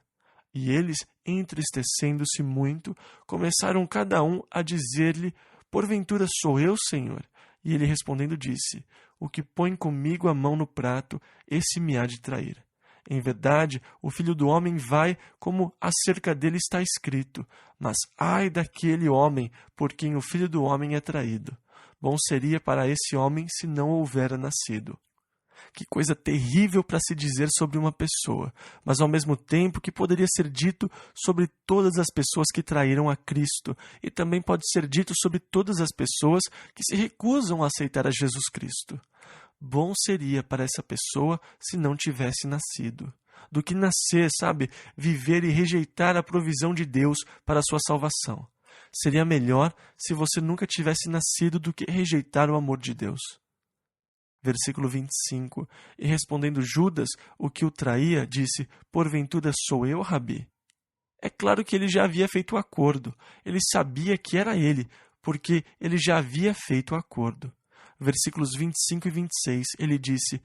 E eles, entristecendo-se muito, começaram cada um a dizer-lhe: Porventura sou eu, Senhor? E ele respondendo disse: O que põe comigo a mão no prato, esse me há de trair. Em verdade, o Filho do Homem vai como acerca dele está escrito, mas ai daquele homem por quem o Filho do Homem é traído. Bom seria para esse homem se não houvera nascido. Que coisa terrível para se dizer sobre uma pessoa, mas ao mesmo tempo que poderia ser dito sobre todas as pessoas que traíram a Cristo, e também pode ser dito sobre todas as pessoas que se recusam a aceitar a Jesus Cristo. Bom seria para essa pessoa se não tivesse nascido. Do que nascer, viver e rejeitar a provisão de Deus para a sua salvação. Seria melhor se você nunca tivesse nascido do que rejeitar o amor de Deus. Versículo 25. E respondendo Judas, o que o traía, disse: Porventura sou eu, Rabi? É claro que ele já havia feito o acordo. Ele sabia que era ele, porque ele já havia feito o acordo. Versículos 25 e 26, ele disse: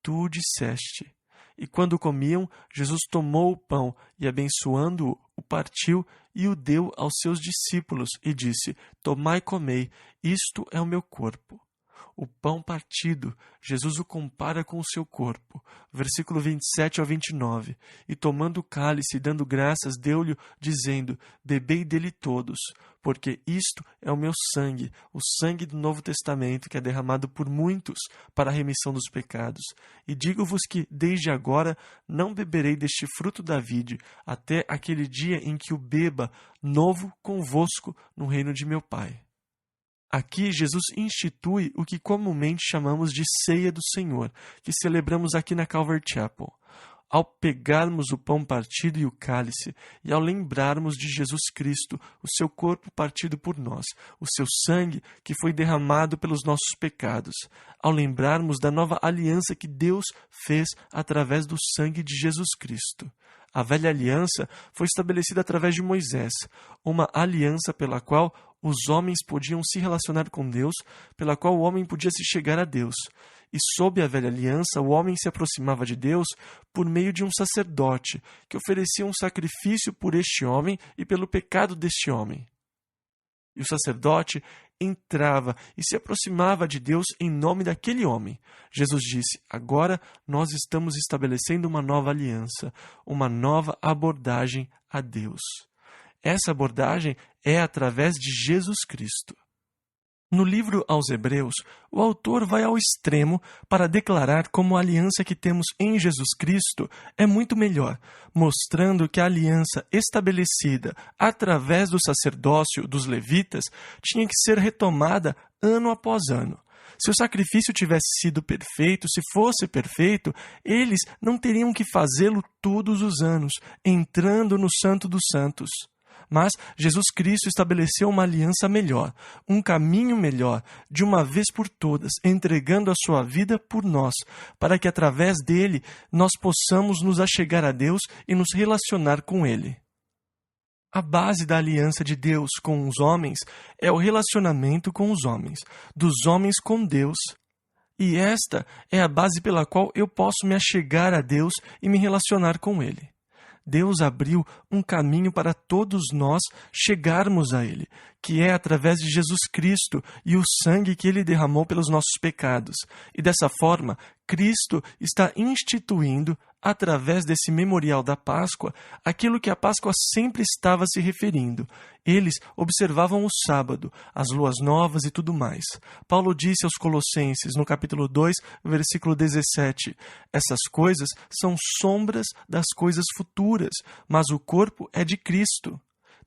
Tu disseste. E quando comiam, Jesus tomou o pão e, abençoando-o, o partiu e o deu aos seus discípulos e disse: Tomai e comei, isto é o meu corpo. O pão partido, Jesus o compara com o seu corpo. Versículo 27 ao 29. E tomando o cálice e dando graças, deu-lhe, dizendo: Bebei dele todos, porque isto é o meu sangue, o sangue do Novo Testamento, que é derramado por muitos para a remissão dos pecados. E digo-vos que, desde agora, não beberei deste fruto da vide, até aquele dia em que o beba novo convosco no reino de meu Pai. Aqui, Jesus institui o que comumente chamamos de Ceia do Senhor, que celebramos aqui na Calvary Chapel. Ao pegarmos o pão partido e o cálice, e ao lembrarmos de Jesus Cristo, o seu corpo partido por nós, o seu sangue que foi derramado pelos nossos pecados, ao lembrarmos da nova aliança que Deus fez através do sangue de Jesus Cristo. A velha aliança foi estabelecida através de Moisés, uma aliança pela qual os homens podiam se relacionar com Deus, pela qual o homem podia se chegar a Deus. E sob a velha aliança, o homem se aproximava de Deus por meio de um sacerdote, que oferecia um sacrifício por este homem e pelo pecado deste homem. E o sacerdote entrava e se aproximava de Deus em nome daquele homem. Jesus disse: agora nós estamos estabelecendo uma nova aliança, uma nova abordagem a Deus. Essa abordagem é através de Jesus Cristo. No livro aos Hebreus, o autor vai ao extremo para declarar como a aliança que temos em Jesus Cristo é muito melhor, mostrando que a aliança estabelecida através do sacerdócio dos levitas tinha que ser retomada ano após ano. Se o sacrifício tivesse sido perfeito, se fosse perfeito, eles não teriam que fazê-lo todos os anos, entrando no Santo dos Santos. Mas Jesus Cristo estabeleceu uma aliança melhor, um caminho melhor, de uma vez por todas, entregando a sua vida por nós, para que através dele nós possamos nos achegar a Deus e nos relacionar com Ele. A base da aliança de Deus com os homens é o relacionamento com os homens, dos homens com Deus. E esta é a base pela qual eu posso me achegar a Deus e me relacionar com Ele. Deus abriu um caminho para todos nós chegarmos a Ele, que é através de Jesus Cristo e o sangue que Ele derramou pelos nossos pecados. E dessa forma, Cristo está instituindo, através desse memorial da Páscoa, aquilo que a Páscoa sempre estava se referindo. Eles observavam o sábado, as luas novas e tudo mais. Paulo disse aos Colossenses, no capítulo 2, versículo 17, essas coisas são sombras das coisas futuras, mas o corpo é de Cristo.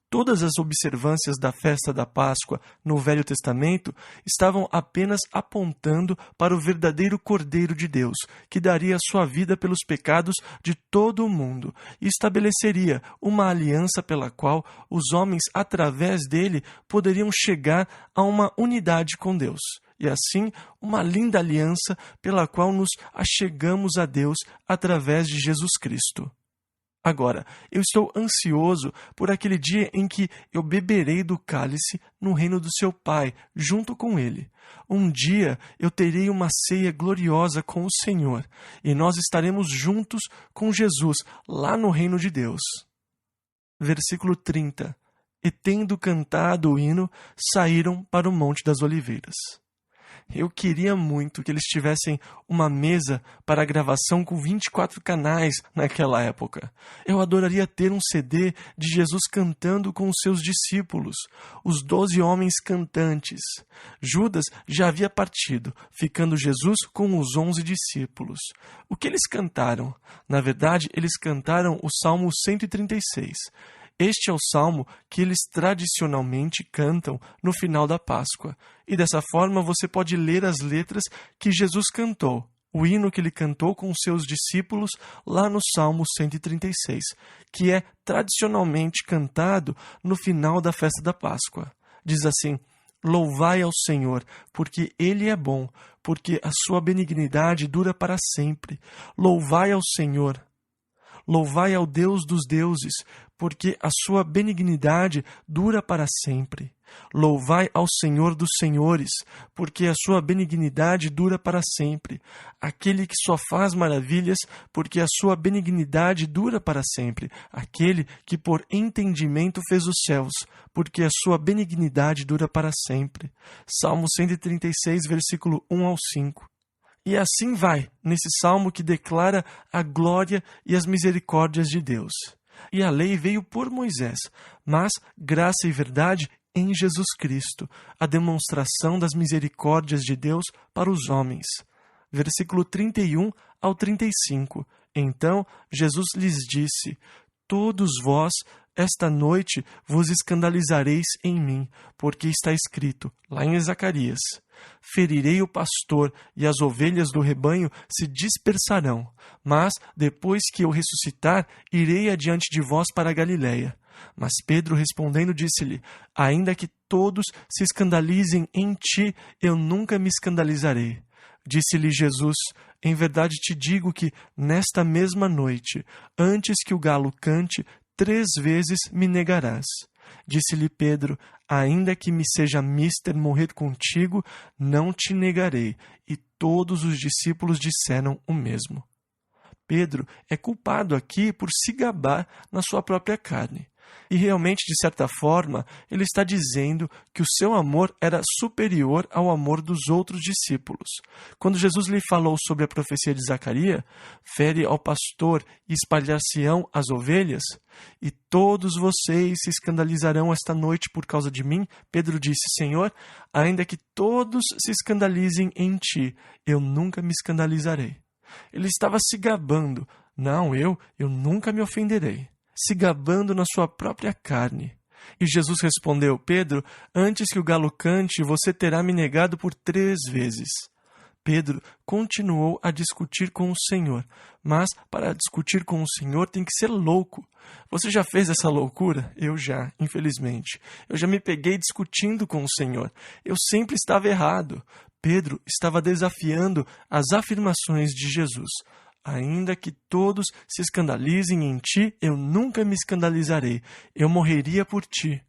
Todas as observâncias da festa da Páscoa no Velho Testamento estavam apenas apontando para o verdadeiro Cordeiro de Deus, que daria sua vida pelos pecados de todo o mundo e estabeleceria uma aliança pela qual os homens, através dele, poderiam chegar a uma unidade com Deus. E assim, uma linda aliança pela qual nos achegamos a Deus através de Jesus Cristo. Agora, eu estou ansioso por aquele dia em que eu beberei do cálice no reino do seu Pai, junto com Ele. Um dia eu terei uma ceia gloriosa com o Senhor, e nós estaremos juntos com Jesus, lá no reino de Deus. Versículo 30. E tendo cantado o hino, saíram para o Monte das Oliveiras. Eu queria muito que eles tivessem uma mesa para gravação com 24 canais naquela época. Eu adoraria ter um CD de Jesus cantando com os seus discípulos, os 12 homens cantantes. Judas já havia partido, ficando Jesus com os 11 discípulos. O que eles cantaram? Na verdade, eles cantaram o Salmo 136. Este é o salmo que eles tradicionalmente cantam no final da Páscoa. E dessa forma você pode ler as letras que Jesus cantou, o hino que ele cantou com os seus discípulos lá no Salmo 136, que é tradicionalmente cantado no final da festa da Páscoa. Diz assim: louvai ao Senhor, porque Ele é bom, porque a sua benignidade dura para sempre. Louvai ao Senhor. Louvai ao Deus dos deuses, porque a sua benignidade dura para sempre. Louvai ao Senhor dos senhores, porque a sua benignidade dura para sempre. Aquele que só faz maravilhas, porque a sua benignidade dura para sempre. Aquele que por entendimento fez os céus, porque a sua benignidade dura para sempre. Salmo 136, versículo 1 ao 5. E assim vai, nesse salmo que declara a glória e as misericórdias de Deus. E a lei veio por Moisés, mas graça e verdade em Jesus Cristo, a demonstração das misericórdias de Deus para os homens. Versículo 31 ao 35. Então Jesus lhes disse: todos vós, esta noite, vos escandalizareis em mim, porque está escrito, lá em Zacarias: ferirei o pastor, e as ovelhas do rebanho se dispersarão. Mas, depois que eu ressuscitar, irei adiante de vós para a Galiléia. Mas Pedro respondendo disse-lhe: ainda que todos se escandalizem em ti, eu nunca me escandalizarei. Disse-lhe Jesus: em verdade te digo que, nesta mesma noite, antes que o galo cante, 3 vezes me negarás. Disse-lhe Pedro: ainda que me seja mister morrer contigo, não te negarei. E todos os discípulos disseram o mesmo. Pedro é culpado aqui por se gabar na sua própria carne. E realmente, de certa forma, ele está dizendo que o seu amor era superior ao amor dos outros discípulos. Quando Jesus lhe falou sobre a profecia de Zacarias, fere ao pastor e espalhar-se-ão as ovelhas, e todos vocês se escandalizarão esta noite por causa de mim, Pedro disse, Senhor, ainda que todos se escandalizem em ti, eu nunca me escandalizarei. Ele estava se gabando. Não, eu nunca me ofenderei. Se gabando na sua própria carne. E Jesus respondeu, Pedro, antes que o galo cante, você terá me negado por 3 vezes. Pedro continuou a discutir com o Senhor, mas para discutir com o Senhor tem que ser louco. Você já fez essa loucura? Eu já, infelizmente. Eu já me peguei discutindo com o Senhor. Eu sempre estava errado. Pedro estava desafiando as afirmações de Jesus. Ainda que todos se escandalizem em ti, eu nunca me escandalizarei. Eu morreria por ti.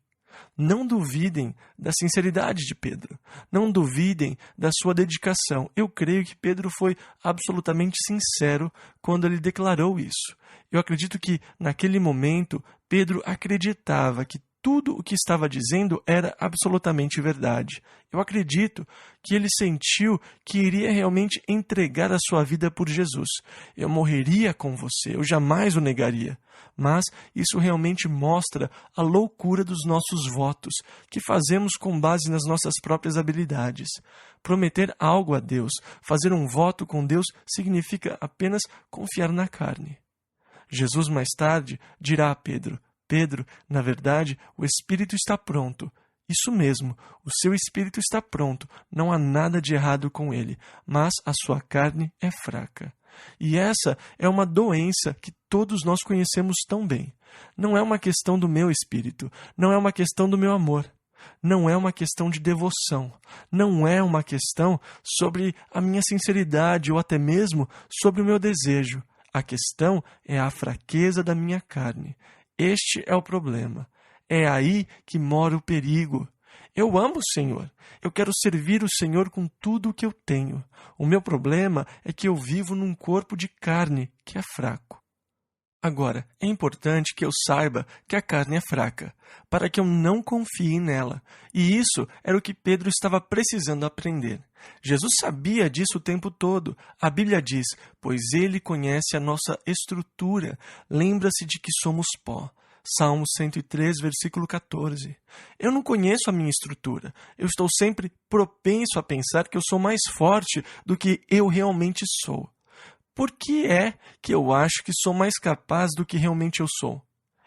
Não duvidem da sinceridade de Pedro. Não duvidem da sua dedicação. Eu creio que Pedro foi absolutamente sincero quando ele declarou isso. Eu acredito que, naquele momento, Pedro acreditava que tudo o que estava dizendo era absolutamente verdade. Eu acredito que ele sentiu que iria realmente entregar a sua vida por Jesus. Eu morreria com você, eu jamais o negaria. Mas isso realmente mostra a loucura dos nossos votos, que fazemos com base nas nossas próprias habilidades. Prometer algo a Deus, fazer um voto com Deus, significa apenas confiar na carne. Jesus mais tarde dirá a Pedro, Pedro, na verdade, o espírito está pronto. Isso mesmo, o seu espírito está pronto, não há nada de errado com ele, mas a sua carne é fraca. E essa é uma doença que todos nós conhecemos tão bem. Não é uma questão do meu espírito, não é uma questão do meu amor, não é uma questão de devoção, não é uma questão sobre a minha sinceridade ou até mesmo sobre o meu desejo. A questão é a fraqueza da minha carne. Este é o problema. É aí que mora o perigo. Eu amo o Senhor. Eu quero servir o Senhor com tudo o que eu tenho. O meu problema é que eu vivo num corpo de carne que é fraco. Agora, é importante que eu saiba que a carne é fraca, para que eu não confie nela. E isso era o que Pedro estava precisando aprender. Jesus sabia disso o tempo todo. A Bíblia diz, pois ele conhece a nossa estrutura, lembra-se de que somos pó. Salmo 103, versículo 14. Eu não conheço a minha estrutura. Eu estou sempre propenso a pensar que eu sou mais forte do que eu realmente sou. Por que é que eu acho que sou mais capaz do que realmente eu sou?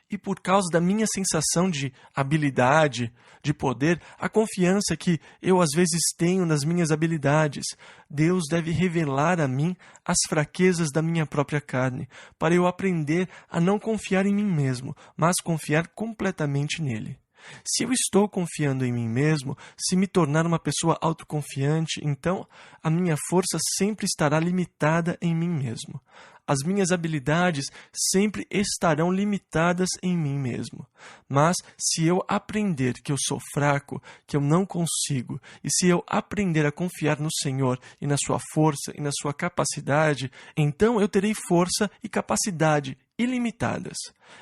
E por causa da minha sensação de habilidade, de poder, a confiança que eu às vezes tenho nas minhas habilidades, Deus deve revelar a mim as fraquezas da minha própria carne, para eu aprender a não confiar em mim mesmo, mas confiar completamente nele. Se eu estou confiando em mim mesmo, se me tornar uma pessoa autoconfiante, então a minha força sempre estará limitada em mim mesmo. As minhas habilidades sempre estarão limitadas em mim mesmo. Mas se eu aprender que eu sou fraco, que eu não consigo, e se eu aprender a confiar no Senhor e na sua força e na sua capacidade, então eu terei força e capacidade ilimitadas.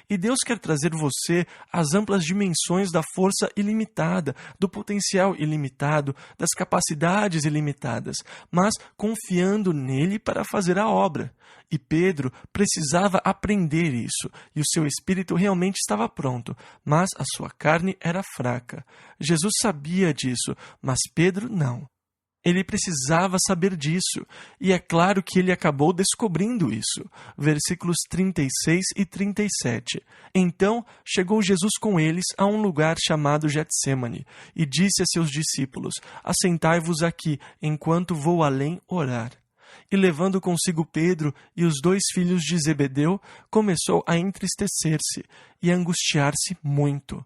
E Deus quer trazer você às amplas dimensões da força ilimitada, do potencial ilimitado, das capacidades ilimitadas, mas confiando nele para fazer a obra. E Pedro precisava aprender isso, e o seu espírito realmente estava pronto, mas a sua carne era fraca. Jesus sabia disso, mas Pedro não. Ele precisava saber disso, e é claro que ele acabou descobrindo isso. Versículos 36 e 37. Então chegou Jesus com eles a um lugar chamado Getsêmani, e disse a seus discípulos, assentai-vos aqui, enquanto vou além orar. E levando consigo Pedro e os 2 filhos de Zebedeu, começou a entristecer-se e a angustiar-se muito.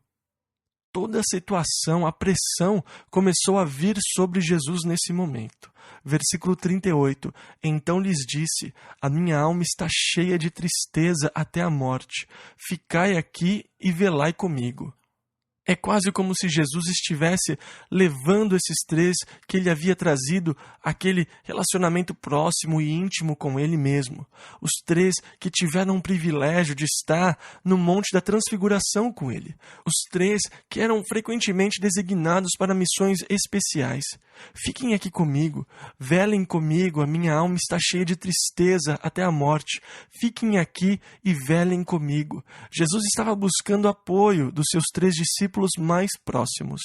Toda a situação, a pressão, começou a vir sobre Jesus nesse momento. Versículo 38. Então lhes disse, a minha alma está cheia de tristeza até a morte. Ficai aqui e velai comigo. É quase como se Jesus estivesse levando esses três que ele havia trazido àquele relacionamento próximo e íntimo com ele mesmo. Os três que tiveram o privilégio de estar no Monte da Transfiguração com ele. Os três que eram frequentemente designados para missões especiais. Fiquem aqui comigo, velem comigo, a minha alma está cheia de tristeza até a morte. Fiquem aqui e velem comigo. Jesus estava buscando apoio dos seus três discípulos mais próximos.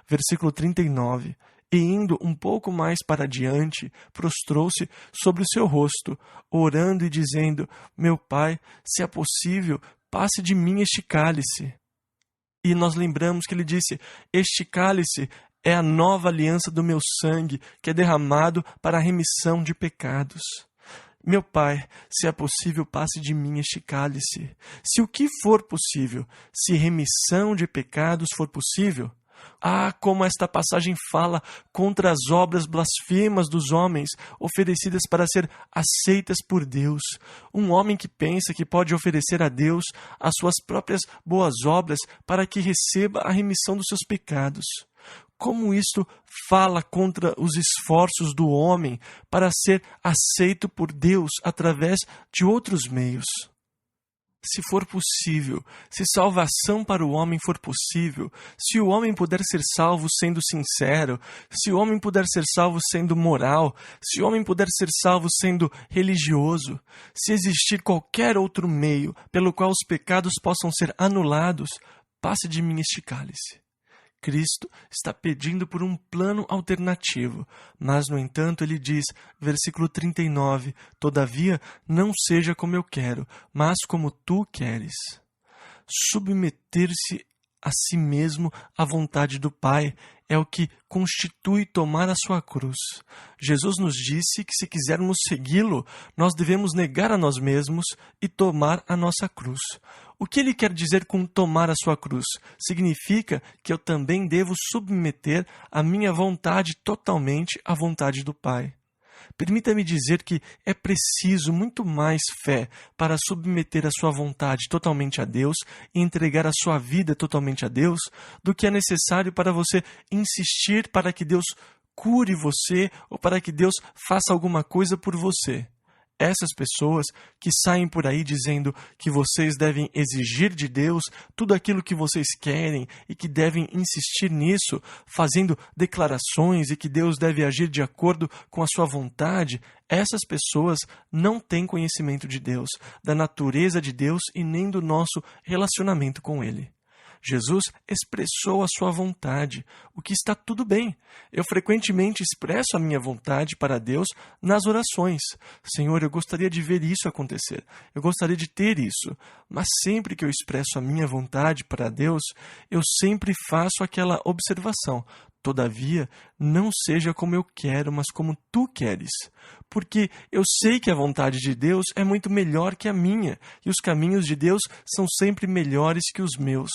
Versículo 39. E indo um pouco mais para diante, prostrou-se sobre o seu rosto, orando e dizendo: Meu Pai, se é possível, passe de mim este cálice. E nós lembramos que ele disse: Este cálice é a nova aliança do meu sangue, que é derramado para a remissão de pecados. Meu Pai, se é possível, passe de mim este cálice. Se o que for possível, se remissão de pecados for possível. Ah, como esta passagem fala contra as obras blasfemas dos homens, oferecidas para ser aceitas por Deus. Um homem que pensa que pode oferecer a Deus as suas próprias boas obras para que receba a remissão dos seus pecados. Como isto fala contra os esforços do homem para ser aceito por Deus através de outros meios. Se for possível, se salvação para o homem for possível, se o homem puder ser salvo sendo sincero, se o homem puder ser salvo sendo moral, se o homem puder ser salvo sendo religioso, se existir qualquer outro meio pelo qual os pecados possam ser anulados, passe de mim este cálice. Cristo está pedindo por um plano alternativo, mas, no entanto, ele diz, versículo 39, Todavia, não seja como eu quero, mas como tu queres. Submeter-se a si mesmo à vontade do Pai é o que constitui tomar a sua cruz. Jesus nos disse que se quisermos segui-lo, nós devemos negar a nós mesmos e tomar a nossa cruz. O que ele quer dizer com tomar a sua cruz? Significa que eu também devo submeter a minha vontade totalmente à vontade do Pai. Permita-me dizer que é preciso muito mais fé para submeter a sua vontade totalmente a Deus e entregar a sua vida totalmente a Deus do que é necessário para você insistir para que Deus cure você ou para que Deus faça alguma coisa por você. Essas pessoas que saem por aí dizendo que vocês devem exigir de Deus tudo aquilo que vocês querem e que devem insistir nisso, fazendo declarações e que Deus deve agir de acordo com a sua vontade, essas pessoas não têm conhecimento de Deus, da natureza de Deus e nem do nosso relacionamento com Ele. Jesus expressou a sua vontade, o que está tudo bem. Eu frequentemente expresso a minha vontade para Deus nas orações. Senhor, eu gostaria de ver isso acontecer. Eu gostaria de ter isso. Mas sempre que eu expresso a minha vontade para Deus, eu sempre faço aquela observação. Todavia, não seja como eu quero, mas como tu queres. Porque eu sei que a vontade de Deus é muito melhor que a minha, e os caminhos de Deus são sempre melhores que os meus.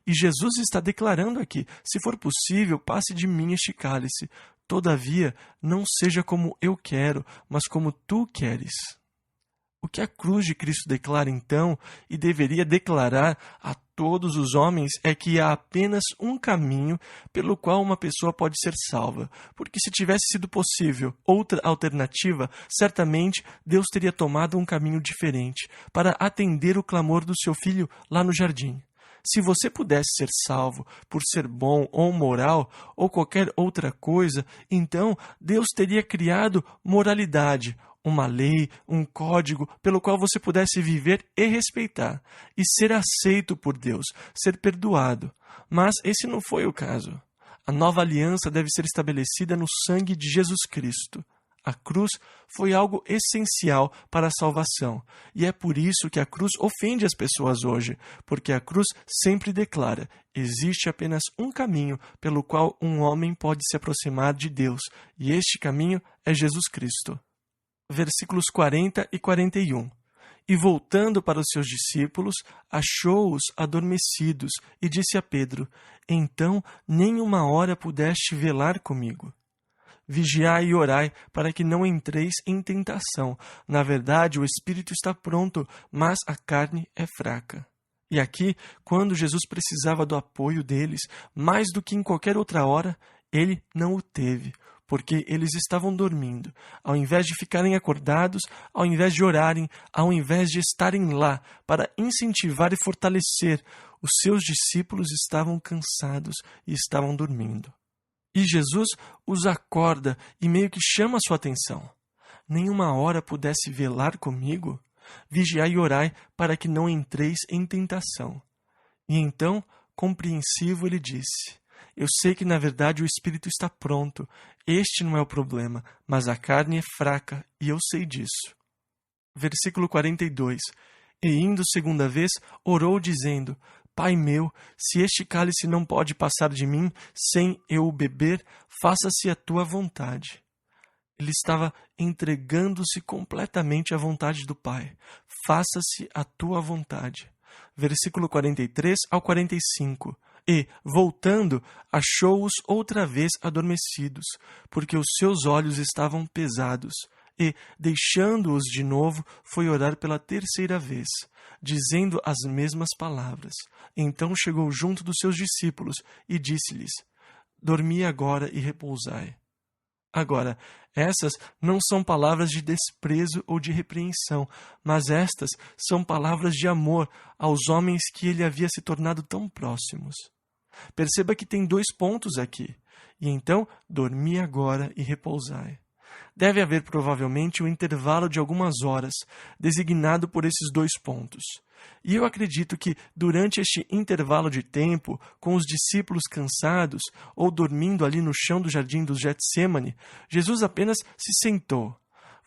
E Jesus está declarando aqui, se for possível, passe de mim este cálice. Todavia, não seja como eu quero, mas como tu queres. O que a cruz de Cristo declara então, e deveria declarar a todos os homens, é que há apenas um caminho pelo qual uma pessoa pode ser salva. Porque se tivesse sido possível outra alternativa, certamente Deus teria tomado um caminho diferente para atender o clamor do seu filho lá no jardim. Se você pudesse ser salvo por ser bom ou moral ou qualquer outra coisa, então Deus teria criado moralidade, uma lei, um código pelo qual você pudesse viver e respeitar, e ser aceito por Deus, ser perdoado. Mas esse não foi o caso. A nova aliança deve ser estabelecida no sangue de Jesus Cristo. A cruz foi algo essencial para a salvação, e é por isso que a cruz ofende as pessoas hoje, porque a cruz sempre declara: existe apenas um caminho pelo qual um homem pode se aproximar de Deus, e este caminho é Jesus Cristo. Versículos 40 e 41. E voltando para os seus discípulos, achou-os adormecidos e disse a Pedro: Então nem uma hora pudeste velar comigo. Vigiai e orai, para que não entreis em tentação. Na verdade, o espírito está pronto, mas a carne é fraca. E aqui, quando Jesus precisava do apoio deles, mais do que em qualquer outra hora, ele não o teve, porque eles estavam dormindo. Ao invés de ficarem acordados, ao invés de orarem, ao invés de estarem lá para incentivar e fortalecer, os seus discípulos estavam cansados e estavam dormindo. E Jesus os acorda e meio que chama a sua atenção. Nenhuma hora pudesse velar comigo? Vigiai e orai para que não entreis em tentação. E então, compreensivo, ele disse: eu sei que na verdade o espírito está pronto, este não é o problema, mas a carne é fraca, e eu sei disso. Versículo 42. E indo segunda vez, orou dizendo: Pai meu, se este cálice não pode passar de mim, sem eu o beber, faça-se a tua vontade. Ele estava entregando-se completamente à vontade do Pai. Faça-se a tua vontade. Versículo 43 ao 45. E, voltando, achou-os outra vez adormecidos, porque os seus olhos estavam pesados. E, deixando-os de novo, foi orar pela terceira vez, dizendo as mesmas palavras. Então chegou junto dos seus discípulos e disse-lhes: dormi agora e repousai. Agora, essas não são palavras de desprezo ou de repreensão, mas estas são palavras de amor aos homens que ele havia se tornado tão próximos. Perceba que tem 2 pontos aqui. E então, dormi agora e repousai. Deve haver provavelmente um intervalo de algumas horas, designado por esses 2 pontos. E eu acredito que, durante este intervalo de tempo, com os discípulos cansados ou dormindo ali no chão do jardim do Getsêmani, Jesus apenas se sentou.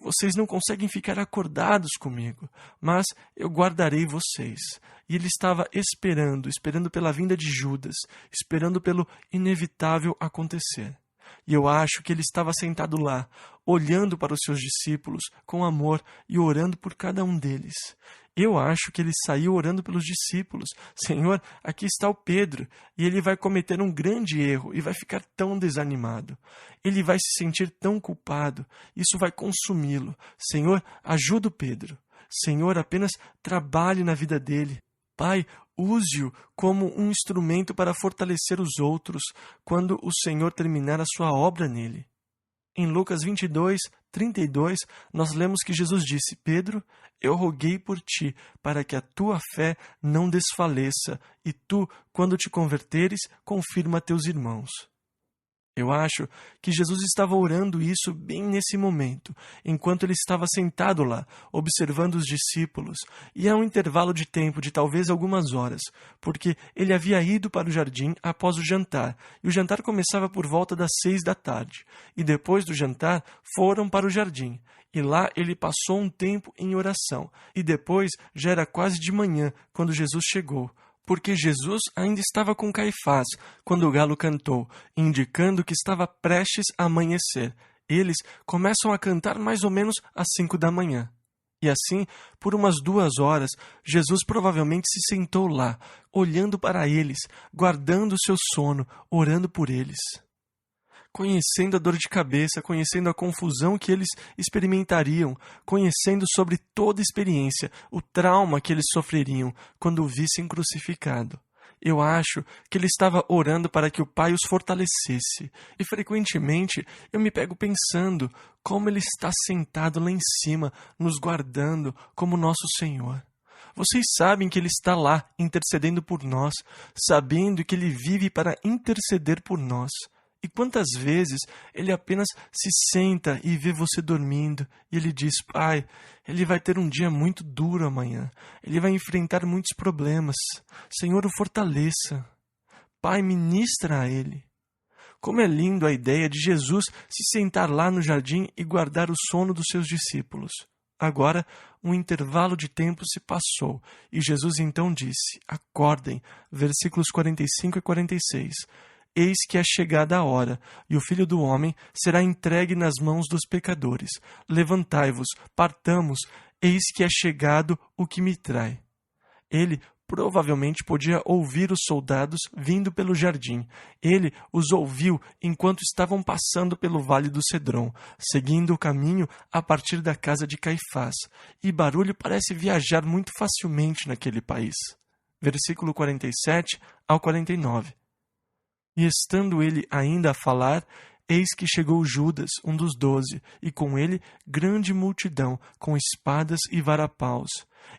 Vocês não conseguem ficar acordados comigo, mas eu guardarei vocês. E ele estava esperando pela vinda de Judas, esperando pelo inevitável acontecer. E eu acho que ele estava sentado lá, olhando para os seus discípulos com amor e orando por cada um deles. Eu acho que ele saiu orando pelos discípulos. Senhor, aqui está o Pedro, e ele vai cometer um grande erro e vai ficar tão desanimado. Ele vai se sentir tão culpado, isso vai consumi-lo. Senhor, ajuda o Pedro. Senhor, apenas trabalhe na vida dele. Pai, use-o como um instrumento para fortalecer os outros quando o Senhor terminar a sua obra nele. Em Lucas 22, 32, nós lemos que Jesus disse: Pedro, eu roguei por ti, para que a tua fé não desfaleça, e tu, quando te converteres, confirma a teus irmãos. Eu acho que Jesus estava orando isso bem nesse momento, enquanto ele estava sentado lá, observando os discípulos, e há um intervalo de tempo de talvez algumas horas, porque ele havia ido para o jardim após o jantar, e o jantar começava por volta das 6 da tarde, e depois do jantar foram para o jardim, e lá ele passou um tempo em oração, e depois já era quase de manhã quando Jesus chegou, porque Jesus ainda estava com Caifás quando o galo cantou, indicando que estava prestes a amanhecer. Eles começam a cantar mais ou menos às 5 da manhã. E assim, por umas 2 horas, Jesus provavelmente se sentou lá, olhando para eles, guardando o seu sono, orando por eles. Conhecendo a dor de cabeça, conhecendo a confusão que eles experimentariam, conhecendo sobre toda a experiência, o trauma que eles sofreriam quando o vissem crucificado. Eu acho que ele estava orando para que o Pai os fortalecesse. E frequentemente eu me pego pensando como ele está sentado lá em cima, nos guardando como nosso Senhor. Vocês sabem que ele está lá intercedendo por nós, sabendo que ele vive para interceder por nós. E quantas vezes ele apenas se senta e vê você dormindo, e ele diz: Pai, ele vai ter um dia muito duro amanhã, ele vai enfrentar muitos problemas, Senhor, o fortaleça. Pai, ministra a ele. Como é lindo a ideia de Jesus se sentar lá no jardim e guardar o sono dos seus discípulos. Agora, um intervalo de tempo se passou, e Jesus então disse: acordem, versículos 45 e 46. Eis que é chegada a hora, e o Filho do Homem será entregue nas mãos dos pecadores. Levantai-vos, partamos, eis que é chegado o que me trai. Ele provavelmente podia ouvir os soldados vindo pelo jardim. Ele os ouviu enquanto estavam passando pelo Vale do Cedron, seguindo o caminho a partir da casa de Caifás. E barulho parece viajar muito facilmente naquele país. Versículo 47 ao 49. E estando ele ainda a falar, eis que chegou Judas, um dos 12, e com ele grande multidão, com espadas e varapaus,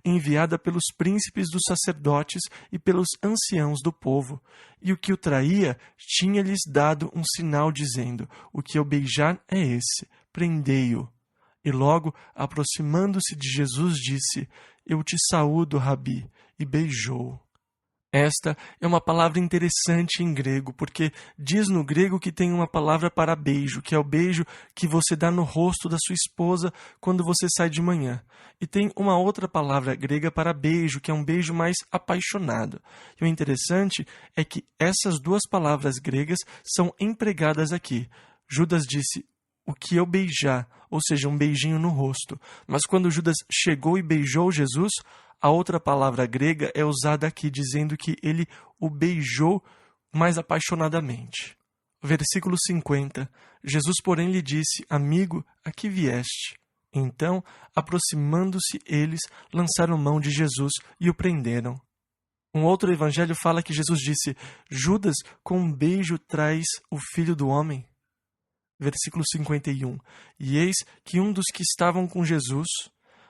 enviada pelos príncipes dos sacerdotes e pelos anciãos do povo. E o que o traía tinha-lhes dado um sinal, dizendo: o que eu beijar é esse, prendei-o. E logo, aproximando-se de Jesus, disse: eu te saúdo, Rabi, e beijou-o. Esta é uma palavra interessante em grego, porque diz no grego que tem uma palavra para beijo, que é o beijo que você dá no rosto da sua esposa quando você sai de manhã. E tem uma outra palavra grega para beijo, que é um beijo mais apaixonado. E o interessante é que essas duas palavras gregas são empregadas aqui. Judas disse: o que eu beijar, ou seja, um beijinho no rosto. Mas quando Judas chegou e beijou Jesus, a outra palavra grega é usada aqui, dizendo que ele o beijou mais apaixonadamente. Versículo 50. Jesus, porém, lhe disse: amigo, a que vieste? Então, aproximando-se eles, lançaram mão de Jesus e o prenderam. Um outro evangelho fala que Jesus disse: Judas, com um beijo traz o Filho do Homem. Versículo 51. E eis que um dos que estavam com Jesus,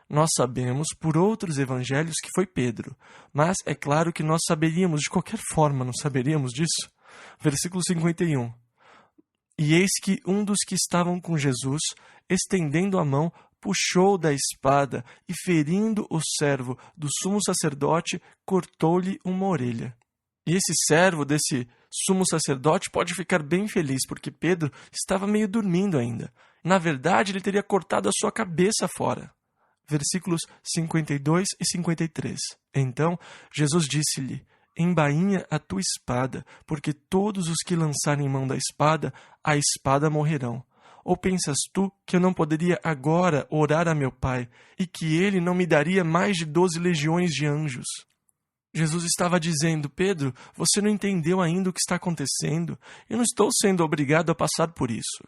nós sabemos por outros evangelhos que foi Pedro, mas é claro que nós saberíamos de qualquer forma, não saberíamos disso? Versículo 51. E eis que um dos que estavam com Jesus, estendendo a mão, puxou da espada e, ferindo o servo do sumo sacerdote, cortou-lhe uma orelha. E esse servo desse sumo sacerdote pode ficar bem feliz, porque Pedro estava meio dormindo ainda. Na verdade, ele teria cortado a sua cabeça fora. Versículos 52 e 53. Então, Jesus disse-lhe: embainha a tua espada, porque todos os que lançarem mão da espada, a espada morrerão. Ou pensas tu que eu não poderia agora orar a meu Pai, e que ele não me daria mais de 12 legiões de anjos? Jesus estava dizendo: Pedro, você não entendeu ainda o que está acontecendo. Eu não estou sendo obrigado a passar por isso.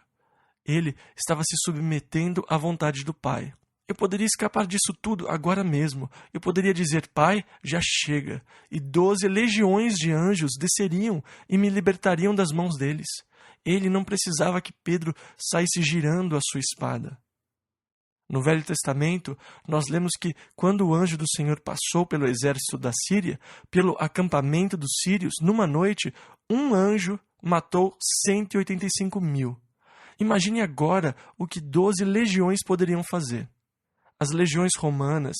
Ele estava se submetendo à vontade do Pai. Eu poderia escapar disso tudo agora mesmo. Eu poderia dizer: Pai, já chega. E 12 legiões de anjos desceriam e me libertariam das mãos deles. Ele não precisava que Pedro saísse girando a sua espada. No Velho Testamento, nós lemos que quando o anjo do Senhor passou pelo exército da Síria, pelo acampamento dos sírios, numa noite, um anjo matou 185.000. Imagine agora o que 12 legiões poderiam fazer. As legiões romanas,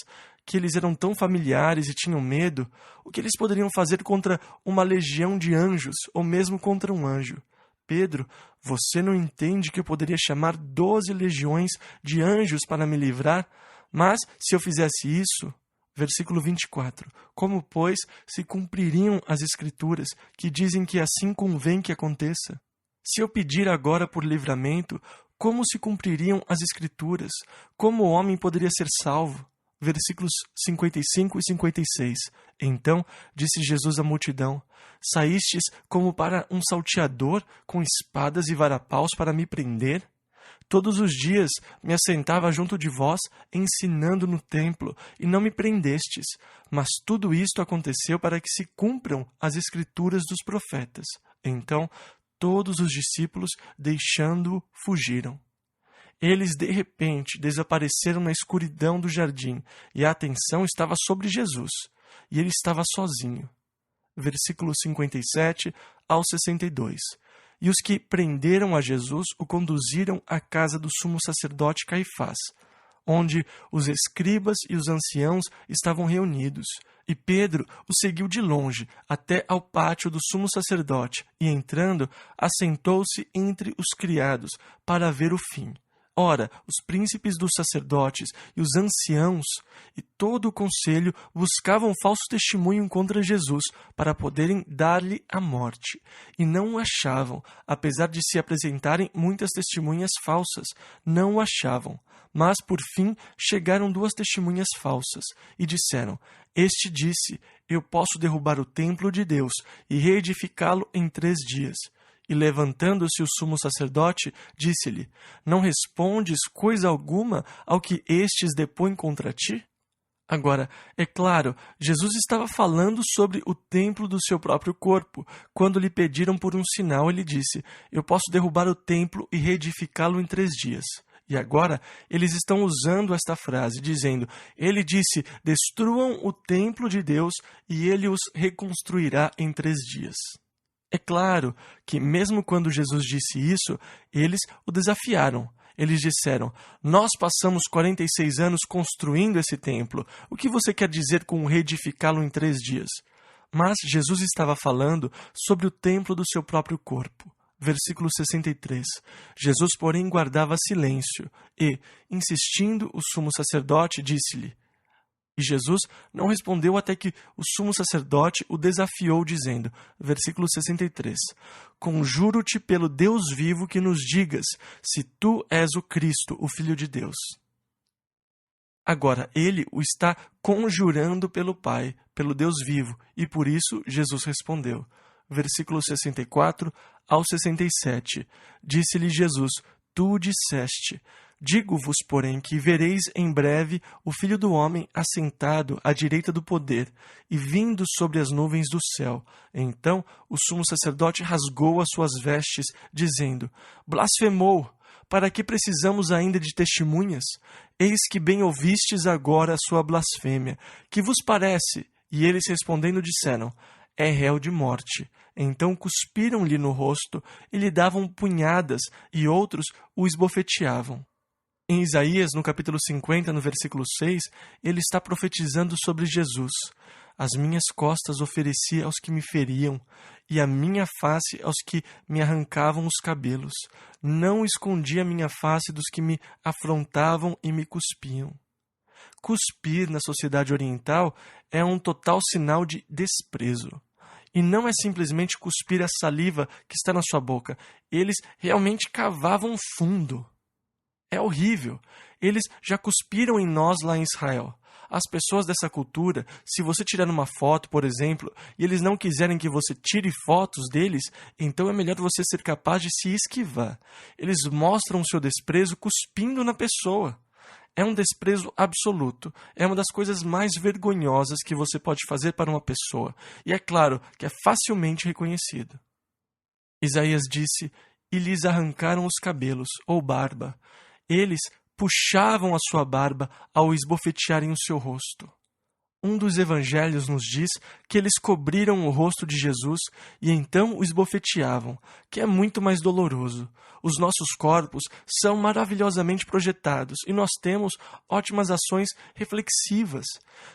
que eles eram tão familiares e tinham medo, o que eles poderiam fazer contra uma legião de anjos, ou mesmo contra um anjo? Pedro, você não entende que eu poderia chamar 12 legiões de anjos para me livrar? Mas, se eu fizesse isso... Versículo 24. Como, pois, se cumpririam as Escrituras, que dizem que assim convém que aconteça? Se eu pedir agora por livramento, como se cumpririam as Escrituras? Como o homem poderia ser salvo? Versículos 55 e 56. Então disse Jesus à multidão: saístes como para um salteador com espadas e varapaus para me prender? Todos os dias me assentava junto de vós, ensinando no templo, e não me prendestes. Mas tudo isto aconteceu para que se cumpram as Escrituras dos profetas. Então todos os discípulos, deixando-o, fugiram. Eles, de repente, desapareceram na escuridão do jardim, e a atenção estava sobre Jesus, e ele estava sozinho. Versículo 57 ao 62. E os que prenderam a Jesus o conduziram à casa do sumo sacerdote Caifás, onde os escribas e os anciãos estavam reunidos. E Pedro o seguiu de longe até ao pátio do sumo sacerdote, e entrando, assentou-se entre os criados para ver o fim. Ora, os príncipes dos sacerdotes e os anciãos e todo o conselho buscavam falso testemunho contra Jesus para poderem dar-lhe a morte. E não o achavam, apesar de se apresentarem muitas testemunhas falsas. Não o achavam. Mas, por fim, chegaram 2 testemunhas falsas e disseram: este disse: eu posso derrubar o templo de Deus e reedificá-lo em 3 dias. E levantando-se o sumo sacerdote, disse-lhe: não respondes coisa alguma ao que estes depõem contra ti? Agora, é claro, Jesus estava falando sobre o templo do seu próprio corpo. Quando lhe pediram por um sinal, ele disse: "Eu posso derrubar o templo e reedificá-lo em 3 dias." E agora, eles estão usando esta frase, dizendo: ele disse: "Destruam o templo de Deus e ele os reconstruirá em 3 dias." É claro que, mesmo quando Jesus disse isso, eles o desafiaram. Eles disseram: "Nós passamos 46 anos construindo esse templo. O que você quer dizer com reedificá-lo em 3 dias?" Mas Jesus estava falando sobre o templo do seu próprio corpo. Versículo 63. Jesus, porém, guardava silêncio e, insistindo, o sumo sacerdote disse-lhe. E Jesus não respondeu até que o sumo sacerdote o desafiou, dizendo, versículo 63, "Conjuro-te pelo Deus vivo que nos digas se tu és o Cristo, o Filho de Deus." Agora, ele o está conjurando pelo Pai, pelo Deus vivo, e por isso Jesus respondeu. Versículo 64 ao 67. Disse-lhe Jesus: "Tu disseste. Digo-vos, porém, que vereis em breve o Filho do Homem assentado à direita do poder e vindo sobre as nuvens do céu." Então o sumo sacerdote rasgou as suas vestes, dizendo: "Blasfemou! Para que precisamos ainda de testemunhas? Eis que bem ouvistes agora a sua blasfêmia. Que vos parece?" E eles respondendo disseram: "É réu de morte." Então cuspiram-lhe no rosto e lhe davam punhadas, e outros o esbofeteavam. Em Isaías, no capítulo 50, no versículo 6, ele está profetizando sobre Jesus. "As minhas costas ofereci aos que me feriam, e a minha face aos que me arrancavam os cabelos. Não escondi a minha face dos que me afrontavam e me cuspiam." Cuspir na sociedade oriental é um total sinal de desprezo. E não é simplesmente cuspir a saliva que está na sua boca. Eles realmente cavavam fundo. É horrível. Eles já cuspiram em nós lá em Israel. As pessoas dessa cultura, se você tirar uma foto, por exemplo, e eles não quiserem que você tire fotos deles, então é melhor você ser capaz de se esquivar. Eles mostram o seu desprezo cuspindo na pessoa. É um desprezo absoluto. É uma das coisas mais vergonhosas que você pode fazer para uma pessoa. E é claro que é facilmente reconhecido. Isaías disse: "E lhes arrancaram os cabelos, ou barba. Eles puxavam a sua barba ao esbofetearem o seu rosto." Um dos evangelhos nos diz que eles cobriram o rosto de Jesus e então o esbofeteavam, que é muito mais doloroso. Os nossos corpos são maravilhosamente projetados e nós temos ótimas ações reflexivas.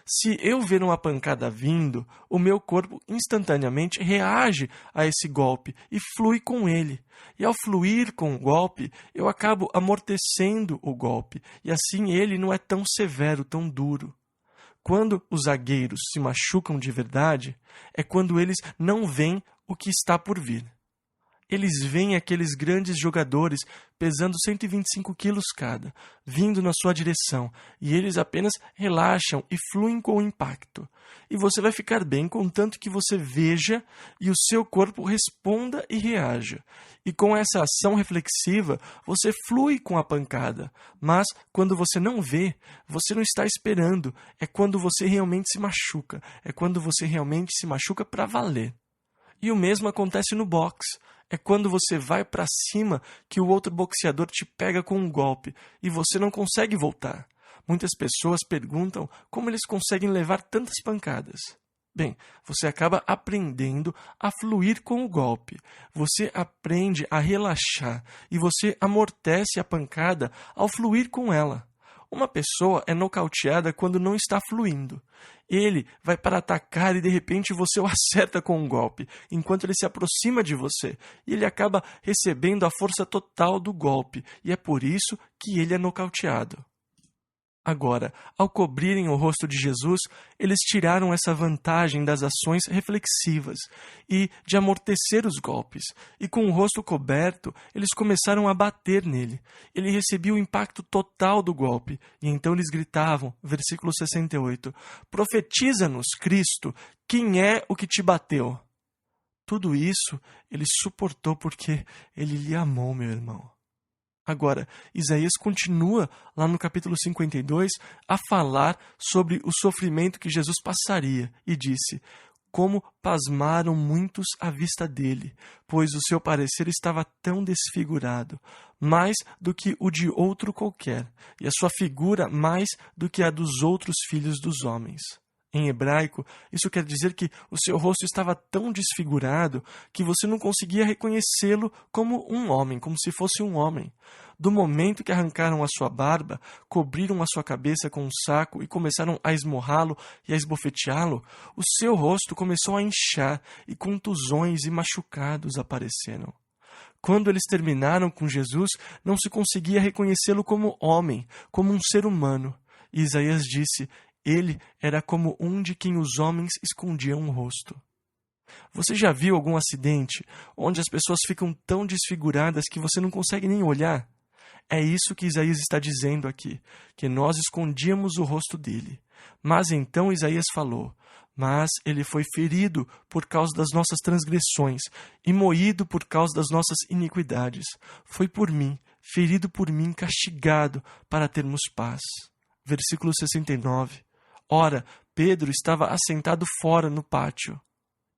Se eu ver uma pancada vindo, o meu corpo instantaneamente reage a esse golpe e flui com ele. E ao fluir com o golpe, eu acabo amortecendo o golpe e assim ele não é tão severo, tão duro. Quando os zagueiros se machucam de verdade, é quando eles não veem o que está por vir. Eles veem aqueles grandes jogadores pesando 125 quilos cada, vindo na sua direção, e eles apenas relaxam e fluem com o impacto. E você vai ficar bem contanto que você veja e o seu corpo responda e reaja. E com essa ação reflexiva, você flui com a pancada. Mas, quando você não vê, você não está esperando. É quando você realmente se machuca. É quando você realmente se machuca para valer. E o mesmo acontece no boxe. É quando você vai para cima que o outro boxeador te pega com um golpe e você não consegue voltar. Muitas pessoas perguntam como eles conseguem levar tantas pancadas. Bem, você acaba aprendendo a fluir com o golpe. Você aprende a relaxar e você amortece a pancada ao fluir com ela. Uma pessoa é nocauteada quando não está fluindo. Ele vai para atacar e de repente você o acerta com um golpe, enquanto ele se aproxima de você. E ele acaba recebendo a força total do golpe, e é por isso que ele é nocauteado. Agora, ao cobrirem o rosto de Jesus, eles tiraram essa vantagem das ações reflexivas e de amortecer os golpes. E com o rosto coberto, eles começaram a bater nele. Ele recebia o impacto total do golpe. E então eles gritavam, versículo 68, "Profetiza-nos, Cristo, quem é o que te bateu?" Tudo isso ele suportou porque ele lhe amou, meu irmão. Agora, Isaías continua lá no capítulo 52 a falar sobre o sofrimento que Jesus passaria e disse: como pasmaram muitos à vista dele, pois o seu parecer estava tão desfigurado, mais do que o de outro qualquer, e a sua figura mais do que a dos outros filhos dos homens. Em hebraico, isso quer dizer que o seu rosto estava tão desfigurado que você não conseguia reconhecê-lo como um homem, como se fosse um homem. Do momento que arrancaram a sua barba, cobriram a sua cabeça com um saco e começaram a esmurrá-lo e a esbofeteá-lo, o seu rosto começou a inchar e contusões e machucados apareceram. Quando eles terminaram com Jesus, não se conseguia reconhecê-lo como homem, como um ser humano. E Isaías disse: ele era como um de quem os homens escondiam o rosto. Você já viu algum acidente onde as pessoas ficam tão desfiguradas que você não consegue nem olhar? É isso que Isaías está dizendo aqui, que nós escondíamos o rosto dele. Mas então Isaías falou: mas ele foi ferido por causa das nossas transgressões e moído por causa das nossas iniquidades. Foi por mim, ferido por mim, castigado para termos paz. Versículo 69. Ora, Pedro estava assentado fora no pátio.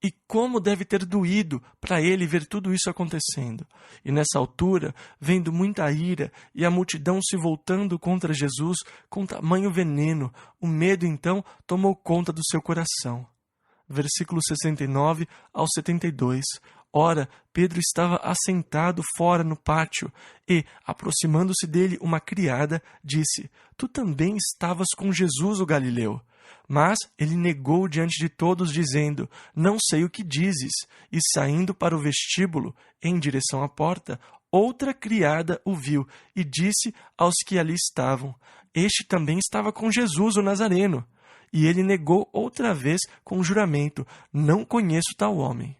E como deve ter doído para ele ver tudo isso acontecendo. E nessa altura, vendo muita ira e a multidão se voltando contra Jesus com tamanho veneno, o medo então tomou conta do seu coração. Versículo 69 ao 72. Ora, Pedro estava assentado fora no pátio e, aproximando-se dele uma criada, disse: tu também estavas com Jesus o Galileu. Mas ele negou diante de todos, dizendo: não sei o que dizes. E saindo para o vestíbulo, em direção à porta, outra criada o viu e disse aos que ali estavam: este também estava com Jesus o Nazareno. E ele negou outra vez com juramento: não conheço tal homem.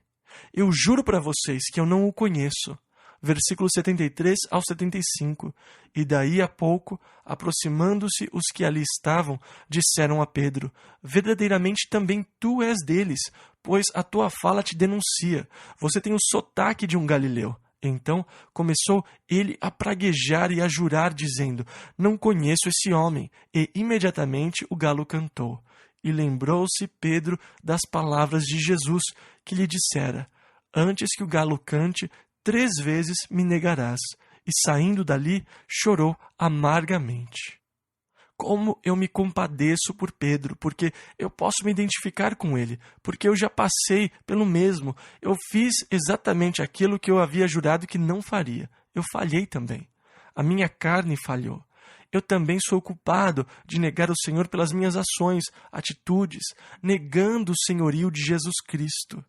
Eu juro para vocês que eu não o conheço. Versículos 73 ao 75. E daí a pouco, aproximando-se os que ali estavam, disseram a Pedro: verdadeiramente também tu és deles, pois a tua fala te denuncia. Você tem o sotaque de um galileu. Então começou ele a praguejar e a jurar, dizendo: não conheço esse homem. E imediatamente o galo cantou. E lembrou-se Pedro das palavras de Jesus, que lhe dissera: antes que o galo cante, 3 vezes me negarás. E saindo dali, chorou amargamente. Como eu me compadeço por Pedro, porque eu posso me identificar com ele, porque eu já passei pelo mesmo. Eu fiz exatamente aquilo que eu havia jurado que não faria. Eu falhei também. A minha carne falhou. Eu também sou culpado de negar o Senhor pelas minhas ações, atitudes, negando o senhorio de Jesus Cristo.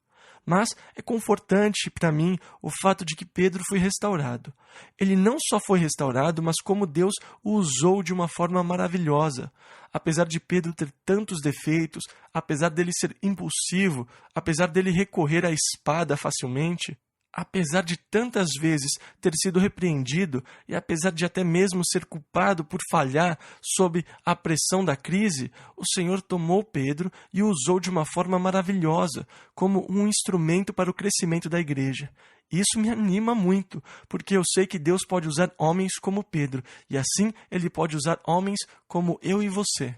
Mas é confortante para mim o fato de que Pedro foi restaurado. Ele não só foi restaurado, mas como Deus o usou de uma forma maravilhosa. Apesar de Pedro ter tantos defeitos, apesar dele ser impulsivo, apesar dele recorrer à espada facilmente, apesar de tantas vezes ter sido repreendido e apesar de até mesmo ser culpado por falhar sob a pressão da crise, o Senhor tomou Pedro e o usou de uma forma maravilhosa, como um instrumento para o crescimento da igreja. Isso me anima muito, porque eu sei que Deus pode usar homens como Pedro, e assim Ele pode usar homens como eu e você.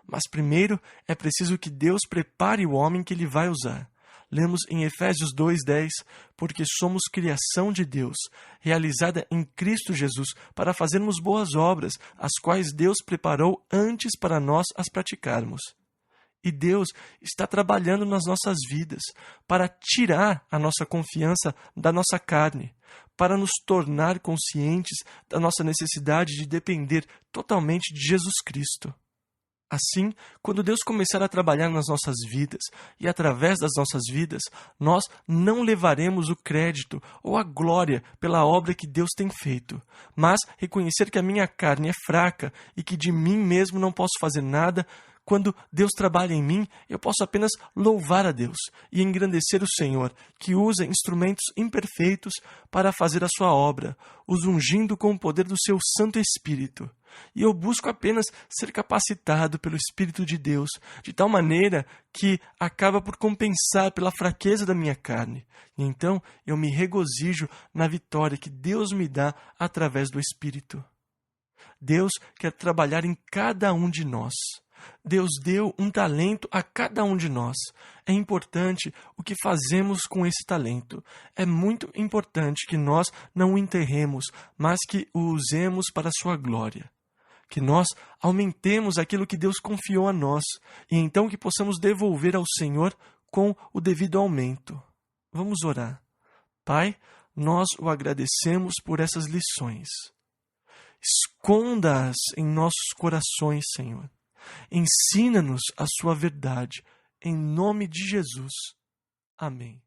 Mas primeiro é preciso que Deus prepare o homem que Ele vai usar. Lemos em Efésios 2:10, porque somos criação de Deus, realizada em Cristo Jesus, para fazermos boas obras, as quais Deus preparou antes para nós as praticarmos. E Deus está trabalhando nas nossas vidas para tirar a nossa confiança da nossa carne, para nos tornar conscientes da nossa necessidade de depender totalmente de Jesus Cristo. Assim, quando Deus começar a trabalhar nas nossas vidas e através das nossas vidas, nós não levaremos o crédito ou a glória pela obra que Deus tem feito, mas reconhecer que a minha carne é fraca e que de mim mesmo não posso fazer nada. Quando Deus trabalha em mim, eu posso apenas louvar a Deus e engrandecer o Senhor, que usa instrumentos imperfeitos para fazer a sua obra, os ungindo com o poder do seu Santo Espírito. e eu busco apenas ser capacitado pelo Espírito de Deus, de tal maneira que acaba por compensar pela fraqueza da minha carne. E então eu me regozijo na vitória que Deus me dá através do Espírito. Deus quer trabalhar em cada um de nós. Deus deu um talento a cada um de nós. É importante o que fazemos com esse talento. É muito importante que nós não o enterremos, mas que o usemos para a sua glória. Que nós aumentemos aquilo que Deus confiou a nós e então que possamos devolver ao Senhor com o devido aumento. Vamos orar. Pai, nós o agradecemos por essas lições. Esconda-as em nossos corações, Senhor. Ensina-nos a sua verdade, em nome de Jesus. Amém.